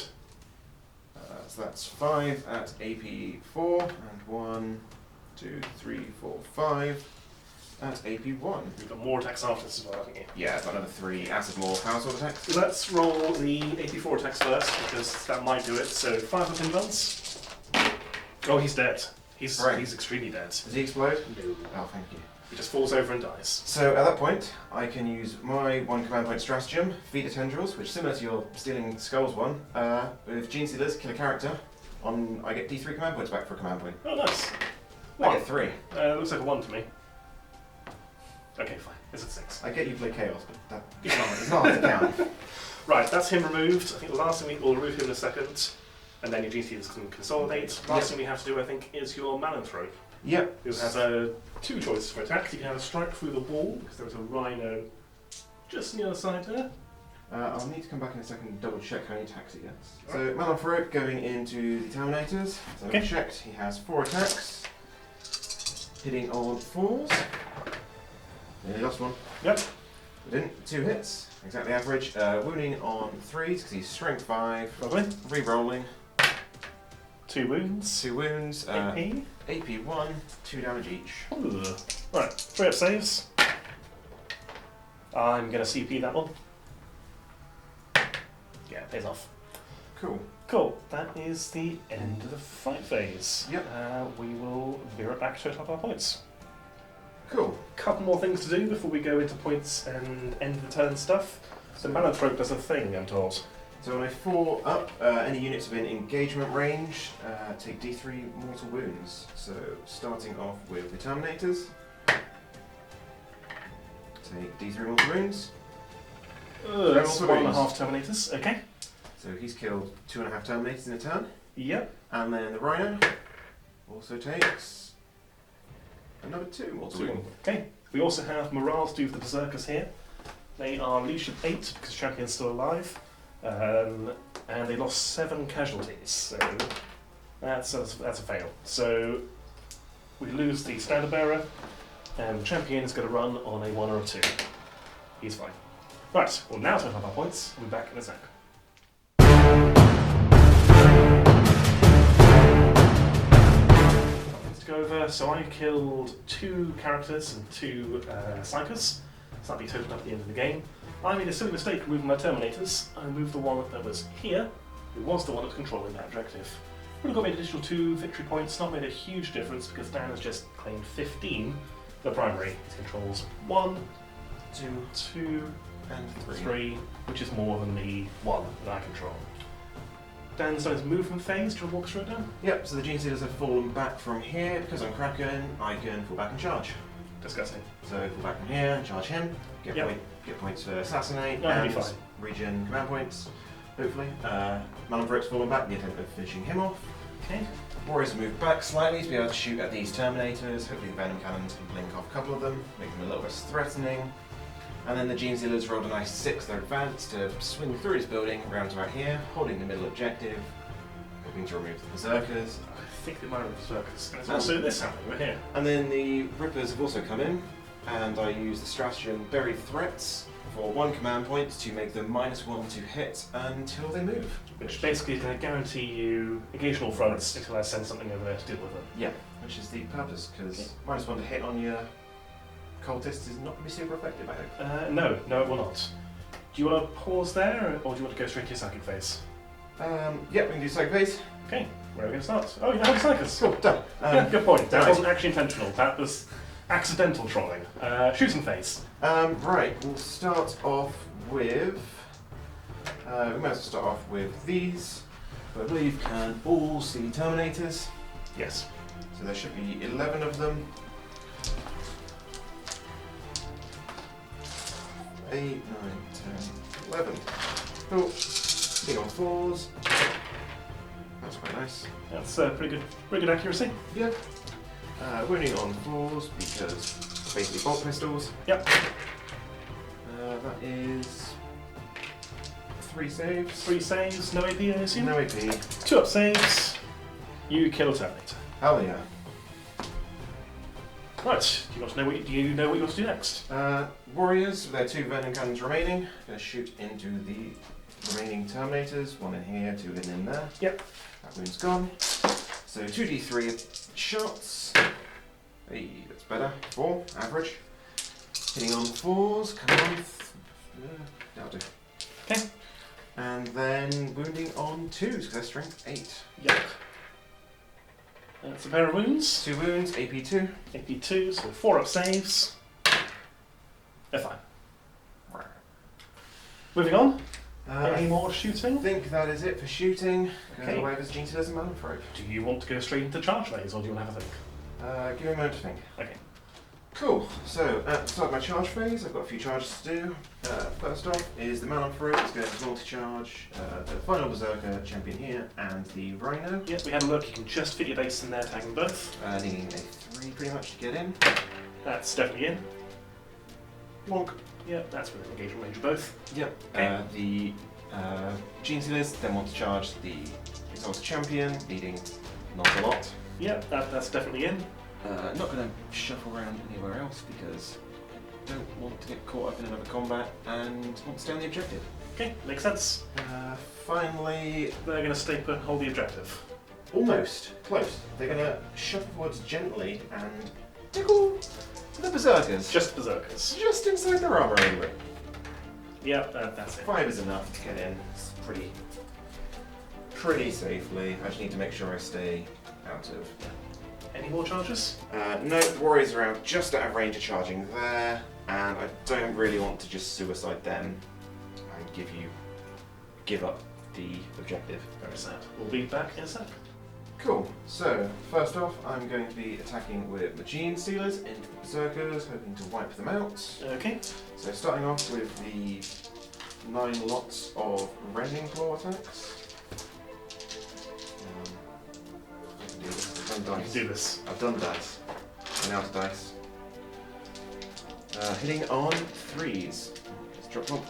So that's 5 at AP 4, and 1, 2, 3, 4, 5 at AP 1. You've got more attacks after this as well, haven't you? Yeah, I've got another 3 acid more power sword attacks. Let's roll the 84 attacks first, because that might do it. So 5 of him guns. Oh, he's dead. He's extremely dead. Does he explode? No. Oh, thank you. He just falls over and dies. So at that point, I can use my 1 command point stratagem, Feed the Tendrils, which is similar to your Stealing Skulls one. With Gene Stealers, kill a character. I get D3 command points back for a command point. Oh, nice. I get 3. Looks like a 1 to me. Okay, fine. It's a 6. I get you play Chaos, but it's not hard to count. Right, that's him removed. I think the last thing we'll remove him in a second. And then your GCs can consolidate. Last thing we have to do, I think, is your Malanthrope. Yep. Who has 2 choices for attacks. You can have a strike through the wall, because there is a rhino just on the other side there. I'll need to come back in a second and double check how many attacks he gets. So Malanthrope going into the Terminators. So Okay. I've checked, he has 4 attacks. Hitting on 4s. Nearly lost 1. Yep. We didn't. 2 hits, exactly average. Wounding on 3s because he's strength 5. Lovely. Re-rolling. 2 wounds. 2 wounds. AP. AP 1, 2 damage each. Ooh. Right, 3 up saves. I'm going to CP that one. Yeah, it pays off. Cool. Cool. That is the end of the fight phase. Yep. We will veer it back to top our points. Cool. Couple more things to do before we go into points and end the turn stuff. So Malanthrope does a thing, I'm told. So on a 4 up, any units within engagement range take D3 mortal wounds. So starting off with the Terminators, take D3 mortal wounds. That's mortal 1.5 wounds. Terminators. Okay. So he's killed 2.5 Terminators in a turn. Yep. And then the Rhino also takes another 2 mortal wounds. Okay. We also have morale to do for the Berserkers here. They are leadership 8 because Champion's still alive. And they lost 7 casualties, so that's a fail. So we lose the Standard Bearer, and the Champion is going to run on a 1 or a 2. He's fine. Right, well now to have our points. We'll be back in a sec. To go over, so I killed 2 characters and 2 Psychers. So that'll be totaled up at the end of the game. I made a silly mistake moving my Terminators. I moved the one that was here, who was the one that was controlling that objective. Would have got me an additional 2 victory points, not made a huge difference because Dan has just claimed 15 the primary. It controls 1, 2, 2, and 3, which is more than the 1 that I control. Dan's done his movement phase. Do you want to walk through it, Dan? Yep, so the Gene Stealers have fallen back from here. Because I'm Kraken, I can fall back and charge. Disgusting. So fall back from here and charge him. Get, Yep. get points for Assassinate No, he'll and be fine. regen command points, hopefully. Malumbric's fallen back, the intent of finishing him off. Okay. Warriors have moved back slightly to be able to shoot at these Terminators. Hopefully the Venom Cannons can blink off a couple of them, make them a little less threatening. And then the Gene Stealers rolled a nice 6, they're advanced to swing through his building around to about here, holding the middle objective, hoping to remove the Berserkers. I think they might have Berserkers. And it's also this happening. We're here. And then the Rippers have also come in, and I use the stratagem Buried Threats for 1 command point to make them -1 to hit until they move. Which basically is going to guarantee you engage all fronts until I send something over there to deal with them. Yeah, which is the purpose, because -1 to hit on your cultists is not going to be super effective, I hope. No, it will not. Do you want to pause there, or do you want to go straight to your psychic phase? Yeah, we can do psychic phase. Okay, where are we going to start? Oh, you know how to psychers. Cool, done. Yeah, good point. That right. wasn't actually intentional. That was accidental trolling. Shooting phase. Right, we'll start off with... we might as well start off with these, who I believe can all see Terminators. Yes. So there should be 11 of them. 8, 9, 10, 11. Cool. Hitting on 4s. That's quite nice. That's pretty good accuracy. Yeah. Wounding on 4s because it's basically bolt pistols. Yep. That is 3 saves. 3 saves, no AP, I assume? No AP. 2 up saves. You kill a Terminator. Hell yeah. Right. Do you know what you want to do next? Warriors, with their 2 Venom Cannons remaining, going to shoot into the remaining Terminators. 1 in here, 2 in there. Yep. That wound's gone. So 2d3 shots. Hey, that's better. 4, average. Hitting on 4s, come on. That'll do. Okay. And then wounding on 2s, because they're strength 8. Yep. That's a pair of wounds. 2 wounds, AP2. AP2, so 4 up saves. They're fine. Moving on. Any more shooting? I think that is it for shooting. Okay. Away with Gene Stealers and Malumbrix. Do you want to go straight into charge phase, or do you want to have a think? Give me a moment to think. Okay. Cool. So at the start of my charge phase, I've got a few charges to do. First off is the Malumbrix is going to multi-charge the final Berserker champion here and the Rhino. Yep, we had a look. You can just fit your base in there, tag them both. Needing a 3 pretty much to get in. That's definitely in. Wonk. Yep, that's within engagement range of both. Yep. Okay. The Gene Stealers then want to charge the Exalted Champion, needing not a lot. Yep, that's definitely in. Not going to shuffle around anywhere else because I don't want to get caught up in another combat and want to stay on the objective. Okay, makes sense. Finally, They're going to stay put and hold the objective. almost close. They're going to shuffle forwards gently and tickle the Berserkers. Just berserkers. Just inside their armor anyway. Yep, that's it. 5 is enough to get in. It's pretty safely. I just need to make sure I stay out of. Any more charges? No, the Warriors are out just out of range of charging there, and I don't really want to just suicide them and give up the objective. Very sad. We'll be back in a sec. Cool. So first off, I'm going to be attacking with the Gene Stealers into the Berserkers, hoping to wipe them out. Okay. So starting off with the 9 lots of Rending Claw attacks. I can do this. I've done You dice. can do this. I've done dice. And now it's dice. Hitting on 3s. Let's drop one.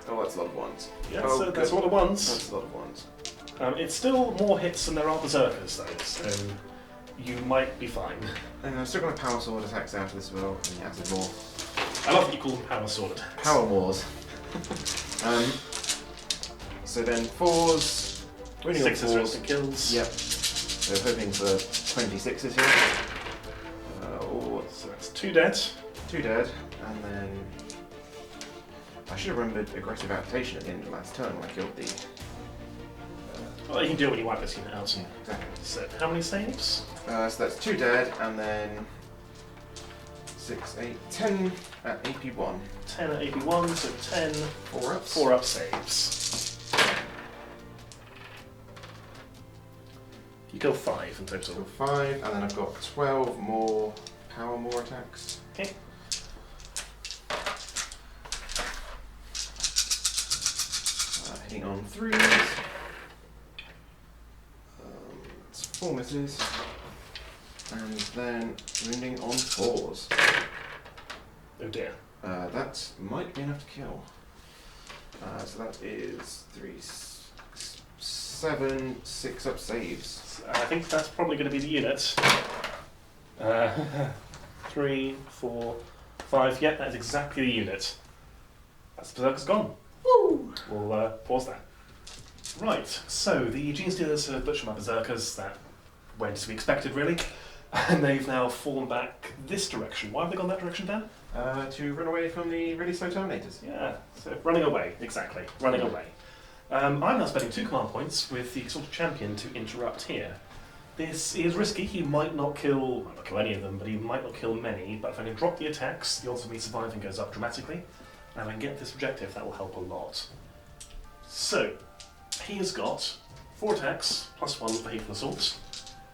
Oh, that's a lot of 1s. Yeah, Oh, so that's good. all the ones. That's a lot of 1s. It's still more hits than there are berserkers, though, so you might be fine. And I'm still going to Power Sword attacks out of this as well. And Acid War. I love that you call them power sword attacks. Power Wars. So then 4s. Winning on 6s are 4s. instant kills. Yep. So hoping for 26s here. So that's 2 dead. 2 dead. And then I should have remembered aggressive adaptation at the end of last turn when I killed the. Well, you can do it when you wipe this unit out. Exactly. So how many saves? So that's 2 dead, and then 6, 8, 10 at AP1. 10 at AP1, so 10 4 ups. 4 up saves. You go 5 in total. So 5, and then I've got 12 more power more attacks. Okay. Hitting on 3s. It's 4 misses. And then wounding on 4s. Oh dear. That might be enough to kill. So that is 3, 7, 6 up saves. I think that's probably going to be the unit. 3, 4, 5. Yep, that's exactly the unit. That's Berserker's gone. Woo! We'll pause that. Right, so the Gene Stealers have butchered my Berserkers. That went to be expected, really. And they've now fallen back this direction. Why have they gone that direction, Dan? To run away from the really slow Terminators. Yeah, so running away, exactly. Running away. I'm now spending 2 command points with the Exalted Champion to interrupt here. This is risky. He might not kill any of them, but he might not kill many. But if I can drop the attacks, the odds of me surviving goes up dramatically. And if I can get this objective, that will help a lot. So, he has got 4 attacks, +1 for Hateful Assault.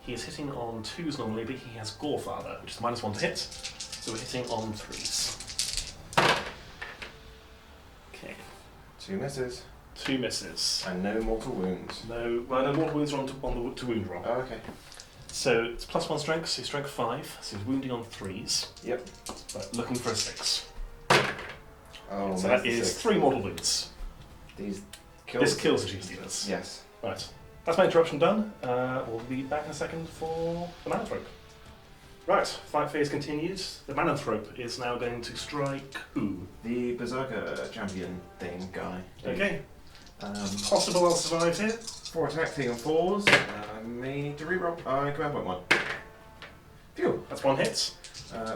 He is hitting on 2s normally, but he has Gorefather, which is -1 to hit. So we're hitting on 3s. Okay. 2 misses. 2 misses. And no mortal wounds. No, well, no mortal wounds are on the to wound roll. Oh, okay. So it's +1 strength, so strength 5, so he's wounding on 3s. Yep. But looking for a 6. Oh, so that is 3 mortal wounds. These kills. This kills the Gene Stealers. Yes. Right. That's my interruption done. We'll be back in a second for the Mananthrope. Right, fight phase continues. The Mananthrope is now going to strike who? The Berserker champion thing guy. Okay. Possible I'll survive here. 4 attacks, hitting on 4s. May need to reroll. Command point 1. Phew. That's 1 hit.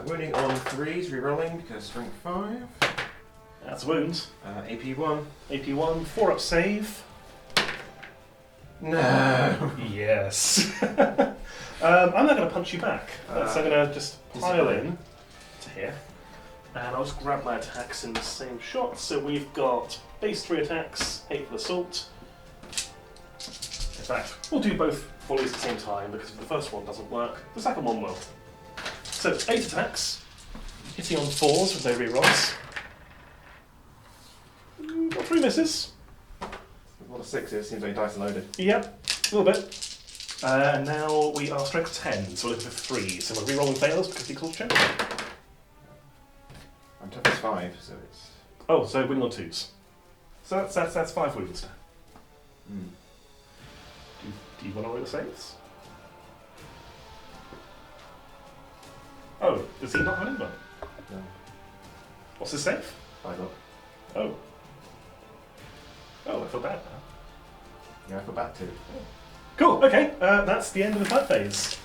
Wounding on 3s, rerolling because strength 5. That's a wound. AP1. AP1, 4 up save. No. Yes. I'm not going to punch you back. So I'm going to just pile in to here. And I'll just grab my attacks in the same shot. So we've got base 3 attacks, Hateful Assault. In fact, we'll do both volleys at the same time because if the first one doesn't work, the second one will. So it's 8 attacks, hitting on 4s with no rerolls. Got 3 misses. A lot of 6s, seems like dice are loaded. Yep, a little bit. And now we are strength 10, so we're looking for 3. So we're rerolling fails because he calls check. I'm toughness 5, so it's. Oh, so winning on 2s. So that's 5 wounds. Hmm. Do you want to roll the saves? Oh, does he not have an one? No. What's his save? 5 up. Oh. Oh, I feel bad now. Yeah, I feel bad too. Cool, okay, that's the end of the fight phase.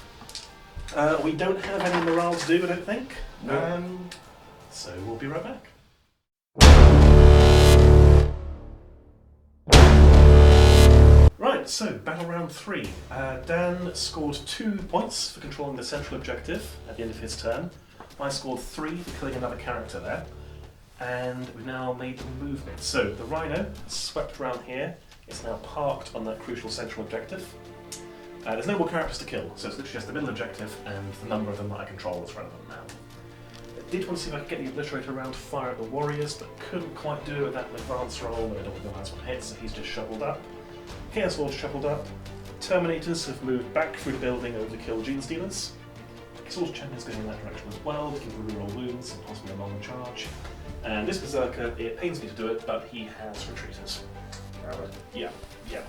We don't have any morale to do, I don't think. No. So we'll be right back. Right, so battle round 3. Dan scored 2 points for controlling the central objective at the end of his turn. I scored 3 for killing another character there. And we've now made the movement. So the Rhino has swept around here. It's now parked on that crucial central objective. There's no more characters to kill, so it's literally just the middle objective and the number of them that I control that's relevant now. I did want to see if I could get the Obliterator around to fire at the Warriors, but couldn't quite do it with that advance roll, but I don't think the last one hit, so he's just shoveled up. Chaos Lord's shuffled up. Terminators have moved back through the building over to kill Gene Stealers. Exalted Champion's going in that direction as well, looking for reroll wounds and possibly a long charge. And this Berserker, it pains me to do it, but he has retreated. Yeah.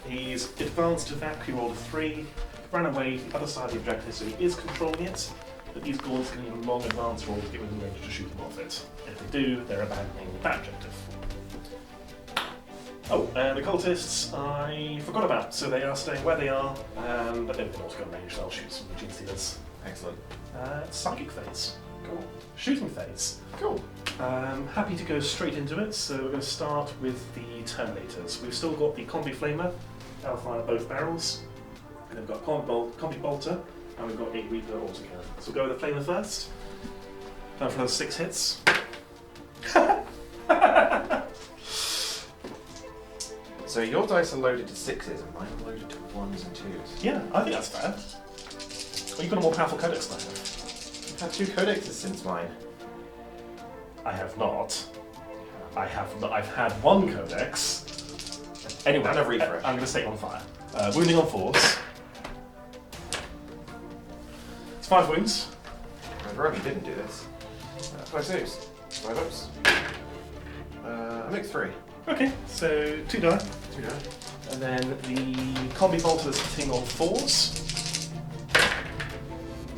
He's advanced to that, he rolled a 3, ran away to the other side of the objective, so he is controlling it, but these Gords can use a long advance roll to get within range to shoot them off it. If they do, they're abandoning that objective. Oh, and the cultists I forgot about, so they are staying where they are, but they've been also got range, so I'll shoot some Gene Stealers. Excellent. Psychic phase. Cool. Shooting phase. Cool. Happy to go straight into it, so we're going to start with the Terminators. We've still got the Combi Flamer, that'll fire both barrels, and we've got Combi Bolter, and we've got a Reaper Autocannon. So we'll go with the Flamer first. Time for another 6 hits. So your dice are loaded to 6s and mine are loaded to 1s and 2s. Yeah, I think that's fair. Well, you've got a more powerful codex than I have. You've had 2 codexes since mine. I have not. I've had 1 codex. Anyway, And a refresh. I'm going to set it on fire. Wounding on 4s. It's 5 wounds. I'd rather you didn't do this. 5 saves. 5 ups. I make 3. Okay, so 2 die. 2 die. And then the combi bolter is hitting on 4s.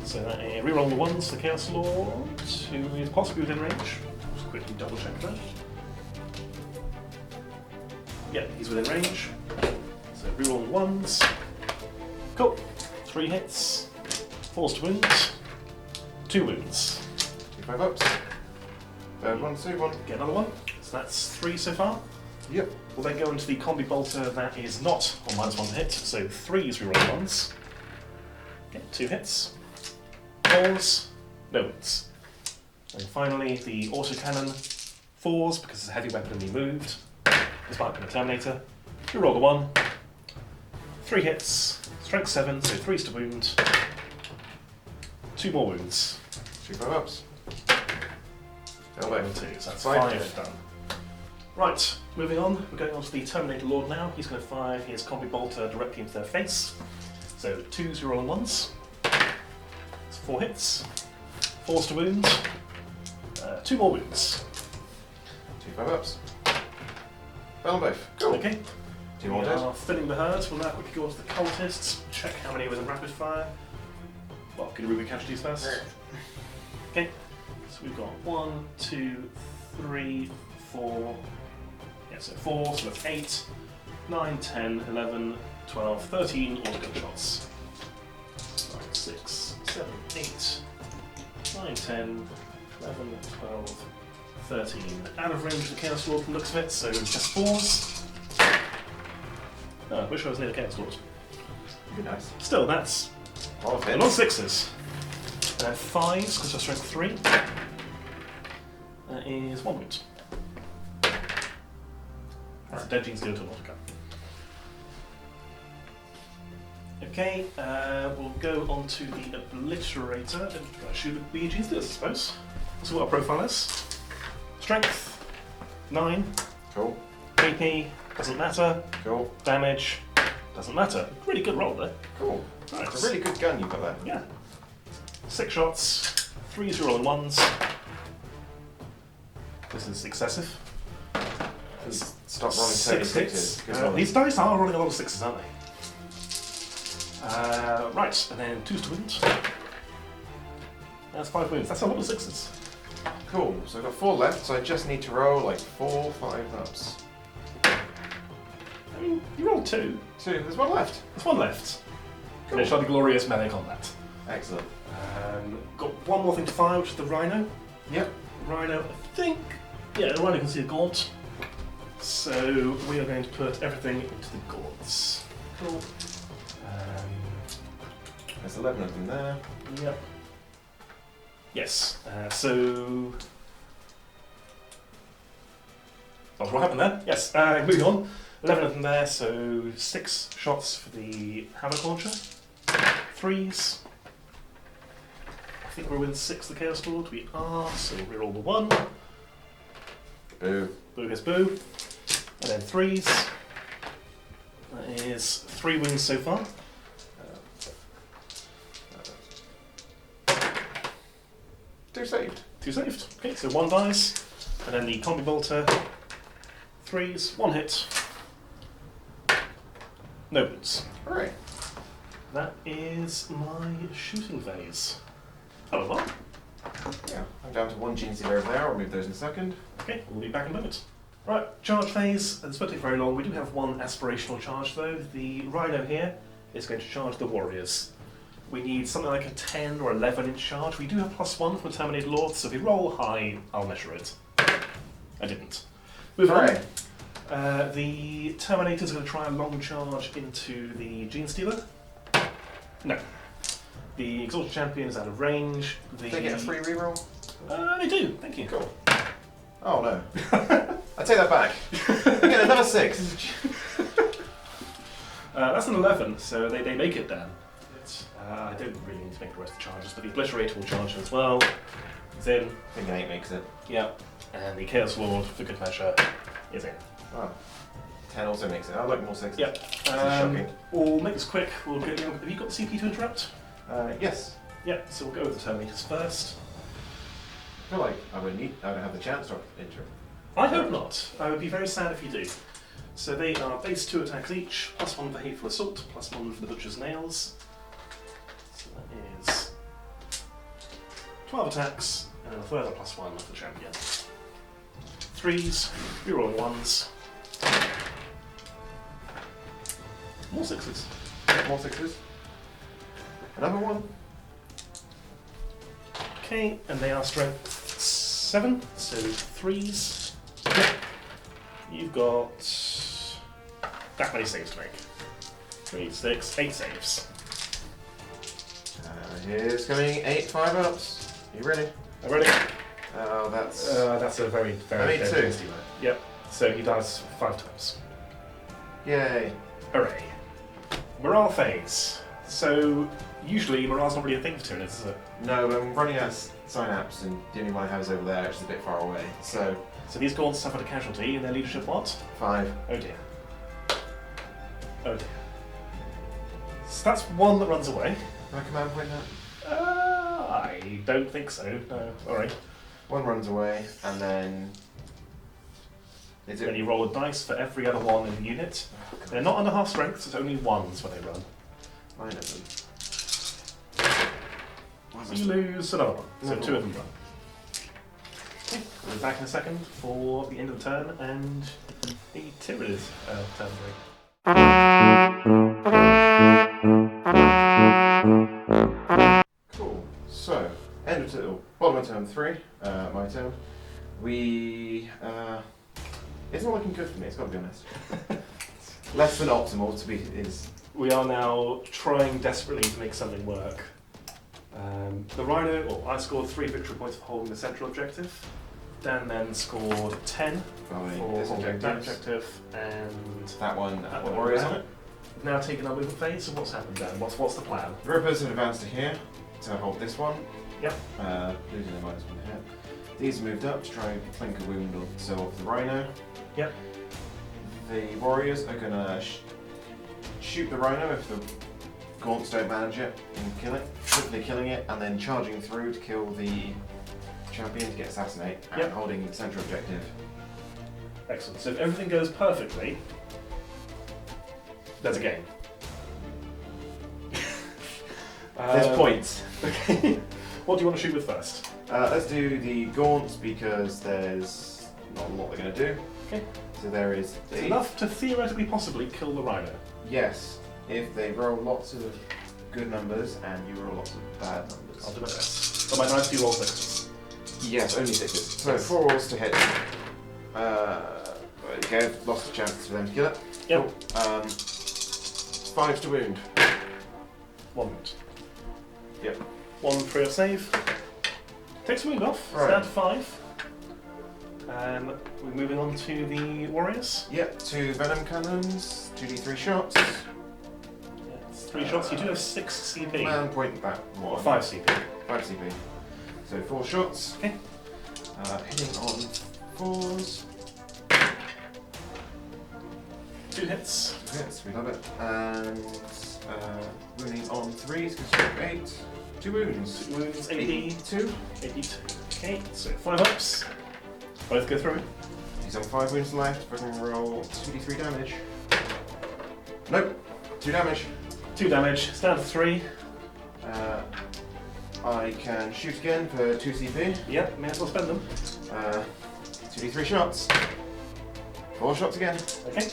So that reroll the 1s for Chaos Lord, who is possibly within range. Just quickly double check that. Yeah, he's within range. So reroll the 1s. Cool. 3 hits. 4s to wound. 2 wounds. 2 5 ups. Third one, save 1. Get another one. So that's 3 so far. Yep. We'll then go into the combi bolter that is not on -1 to hit. So 3s reroll 1s. Okay, 2 hits. 4s, no wounds. And finally, the autocannon 4s, because it's a heavy weapon and we moved, despite being a Terminator. You roll the 1, 3 hits, strength 7, so 3s to wound, 2 more wounds. 2 5 ups. Elbow. Elbow. 2, so that's 5 5 done. Right, moving on, we're going on to the Terminator Lord now. He's going to fire his combi bolter directly into their face. So 2s reroll 1s. 4 hits, 4s to wound, 2 more wounds. 2 5 ups. Fell on both. Cool. Okay. 2 more We dead. are filling the herd. We'll now quickly go on to the cultists, check how many are within rapid fire. Well, can you remove casualties first? Okay. So we've got 1, 2, 3, 4. Yeah, so 4, so that's 8, 9, 10, 11, 12, 13 auto gunshots. 5, 6, 7, 8, 9, 10, 11, 12, 13. Out of range of the Chaos Lord from the looks of it, so just 4s. Oh, I wish I was near the Chaos Lord. Be nice. Still, that's A lot of a lot of hits. 6s. 5s, because of strength 3. That is 1 wound. That's dead genes deal to an autogun. Okay, we'll go on to the Obliterator. I should be easy to this, I suppose. So what our profile is. Strength, 9. Cool. AP, doesn't matter. Cool. Damage, doesn't matter. Really good roll there. Cool. Right. It's a really good gun you've got there. Yeah. 6 shots, 3s rolling 1s. This is excessive. Stop rolling 6 36s. hits. These dice are rolling a lot of 6s, aren't they? Right, and then 2s to wound. That's 5 wounds. That's a lot of 6s. Cool. So I've got 4 left, so I just need to roll like 4 5 ups. I mean, you rolled 2. 2. There's 1 left. There's 1 left. Cool. And then shall the glorious melee combat. Excellent. Got one more thing to fire, which is the Rhino. Yep. Rhino, I think. Yeah, the Rhino can see a gaunt. So we are going to put everything into the gaunts. Cool. There's 11 of them there. Yep. Yes. So. That's what happened there. Yes. Moving on. 11 of them there. So 6 shots for the Havoc Launcher. 3s. I think we're within 6 of the Chaos Lord. We are. So we roll the 1. Boo. Boo his boo. And then 3s. That is 3 wounds so far. 2 saved. 2 saved. Okay, so 1 dies. And then the combi bolter. 3s, 1 hit. No wounds. Alright. That is my shooting phase. Oh well. Yeah. I'm down to 1 GNC over there. I'll move those in a second. Okay, we'll be back in a moment. Right, charge phase. This won't take very long. We do have 1 aspirational charge though. The Rhino here is going to charge the Warriors. We need something like a 10 or 11 inch charge. We do have +1 from the Terminator Lord, so if we roll high, I'll measure it. I didn't. Move on. The Terminator's going to try a long charge into the Gene Stealer. No. The Exalted Champion is out of range. They get a free reroll? They do, thank you. Cool. Oh no. I take that back. Again, another 6. That's an 11, so they make it down. I don't really need to make the rest of the charges, but the Obliterator will charge as well. He's in. I think an 8 makes it. Yep. And the Chaos Lord, for good measure, is in. Oh. 10 also makes it. I'd like more 6. Yep. This is shocking. We'll make this quick. Have you got the CP to interrupt? Yes. Yep, so we'll go with the Terminators first. I feel like I would have the chance to enter. I hope not. I would be very sad if you do. So they are base 2 attacks each, +1 for Hateful Assault, +1 for the Butcher's Nails. So that is 12 attacks, and a further +1 for the champion. 3s, rerolling 1s. More 6s. More 6s. Another 1. Okay, and they are strength 7, so 3s. You've got that many saves to make. 3, 6, 8 saves. Here's coming 8 5-ups. You ready? I'm ready. Oh, that's That's a very, very Me too. tasty one. Yep. So he dies 5 times. Yay. Hooray. Morale phase. So usually morale's not really a thing for Tyranids, is it? No, I'm running out of synapse, and the only one I have is over there, which is a bit far away. So So these Gaunts suffered a casualty in their leadership what? 5. Oh dear. Oh dear. So that's one that runs away. Can I command point that? I don't think so. No. Alright. 1 runs away, and then is Then it? you roll a dice for every other one in the unit. They're not under half strength, so it's only 1s when they run. 9 of them. So you lose another one. So Another 2 of one. them run. Okay, we'll be back in a second for the end of the turn and the Tyranid turn 3. Cool. So end of bottom of turn 3. My turn. It's not looking good for me. It's got to be honest. Less than optimal to be is. We are now trying desperately to make something work. The Rhino, well, I scored 3 victory points for holding the central objective. Dan then scored 10 By for this holding that objective. objective, and That one. that The one warriors ran. on it. We've now taken our movement phase, so what's happened Dan? What's the plan? The Rippers have advanced to here to hold this one. Yep. Losing their -1 hit. These moved up to try and clink a wound or so off the Rhino. Yep. The Warriors are going to shoot the Rhino if the Gaunts don't manage it and kill it, quickly killing it, and then charging through to kill the champion to get assassinate and Yep. holding the central objective. Excellent. So if everything goes perfectly, there's a game. There's points. Okay. What do you want to shoot with first? Let's do the Gaunts because there's not a lot they're going to do. Okay. So there is It's enough to theoretically possibly kill the Rhino. Yes, if they roll lots of good numbers and you roll lots of bad numbers. I'll do my best. But my dice do roll 6s. Yes, only 6s. So Yes. 4 rolls to hit. Okay, I've lost the chance for them to kill it. Yep. Cool. 5 to wound. 1 wound. Yep. 1 free of save. Takes the wound off. It's Right. down to 5. We're moving on to the Warriors. Yep, 2 venom cannons, 2d3 shots. It's 3 shots. You do have 6 CP. Command point back Or 1. 5 CP. 5 CP. So 4 shots. Okay. Hitting on 4s. 2 hits. Hits, we love it. And wounding on 3s because you have 8. 2 wounds. 2 wounds. 80. 82. 82. Okay, so 5 ups. Both go through. He's on 5 wounds left. If I can roll 2d3 damage. Nope. 2 damage. 2 damage. It's down to 3. I can shoot again for 2 CP. Yep, may as well spend them. 2d3 shots. 4 shots again. Okay.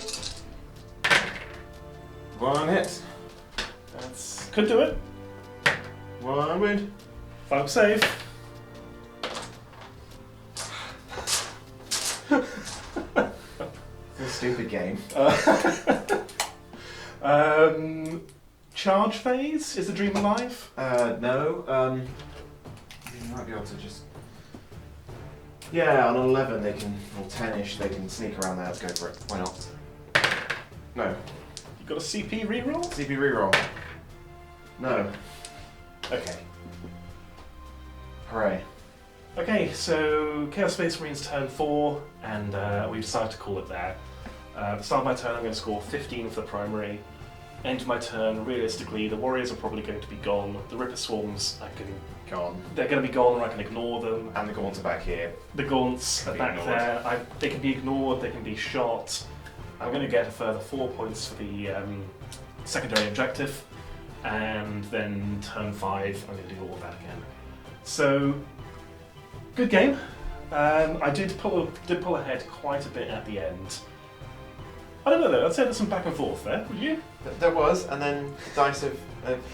1 hit. That's could do it. 1 wound. 5 up save. It's a stupid game. Charge phase? Is the dream alive? No. You might be able to just Yeah, on 11 they can, or 10-ish, they can sneak around there. Let's go for it. Why not? No. You got a CP reroll? CP reroll. No. Okay. Hooray. Okay, so Chaos Space Marines turn 4, and we decided to call it there. At the start of my turn, I'm going to score 15 for the primary. End of my turn, realistically, the Warriors are probably going to be gone. The Ripper Swarms, Gone. they're going to be gone, or I can ignore them. And the gaunts are back here. The Gaunts Can are be back ignored. there. They can be ignored, they can be shot. I'm going to get a further 4 points for the secondary objective. And then turn 5, I'm going to do all of that again. So, good game. I did pull ahead quite a bit at the end. I don't know though, I'd say there's some back and forth there, would you? There was, and then the dice have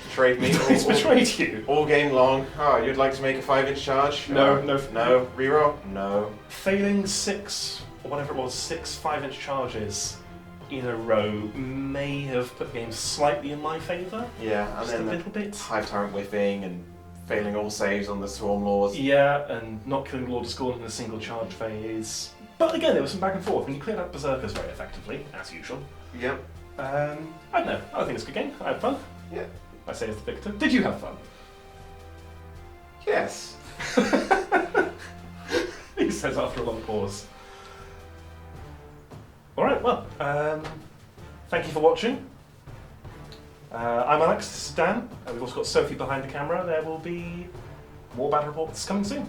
betrayed me. It's betrayed you. All game long. Oh, you'd like to make a 5-inch charge? No. No. Reroll? No. Failing 6, or whatever it was, 6 5-inch charges in a row may have put the game slightly in my favour. Yeah, and Just then a the little bit. Hive Tyrant whiffing and failing all saves on the Swarm Laws. Yeah, and not killing Lord of Scorn in a single charge phase. But again, there was some back and forth, and you cleared out Berserkers very effectively, as usual. Yep. I don't know, I think it's a good game. I had fun. Yeah. I say as the victor. Did you have fun? Yes. He says after a long pause. Alright, well, thank you for watching. I'm Alex, this is Dan. We've also got Sophie behind the camera. There will be more battle reports coming soon.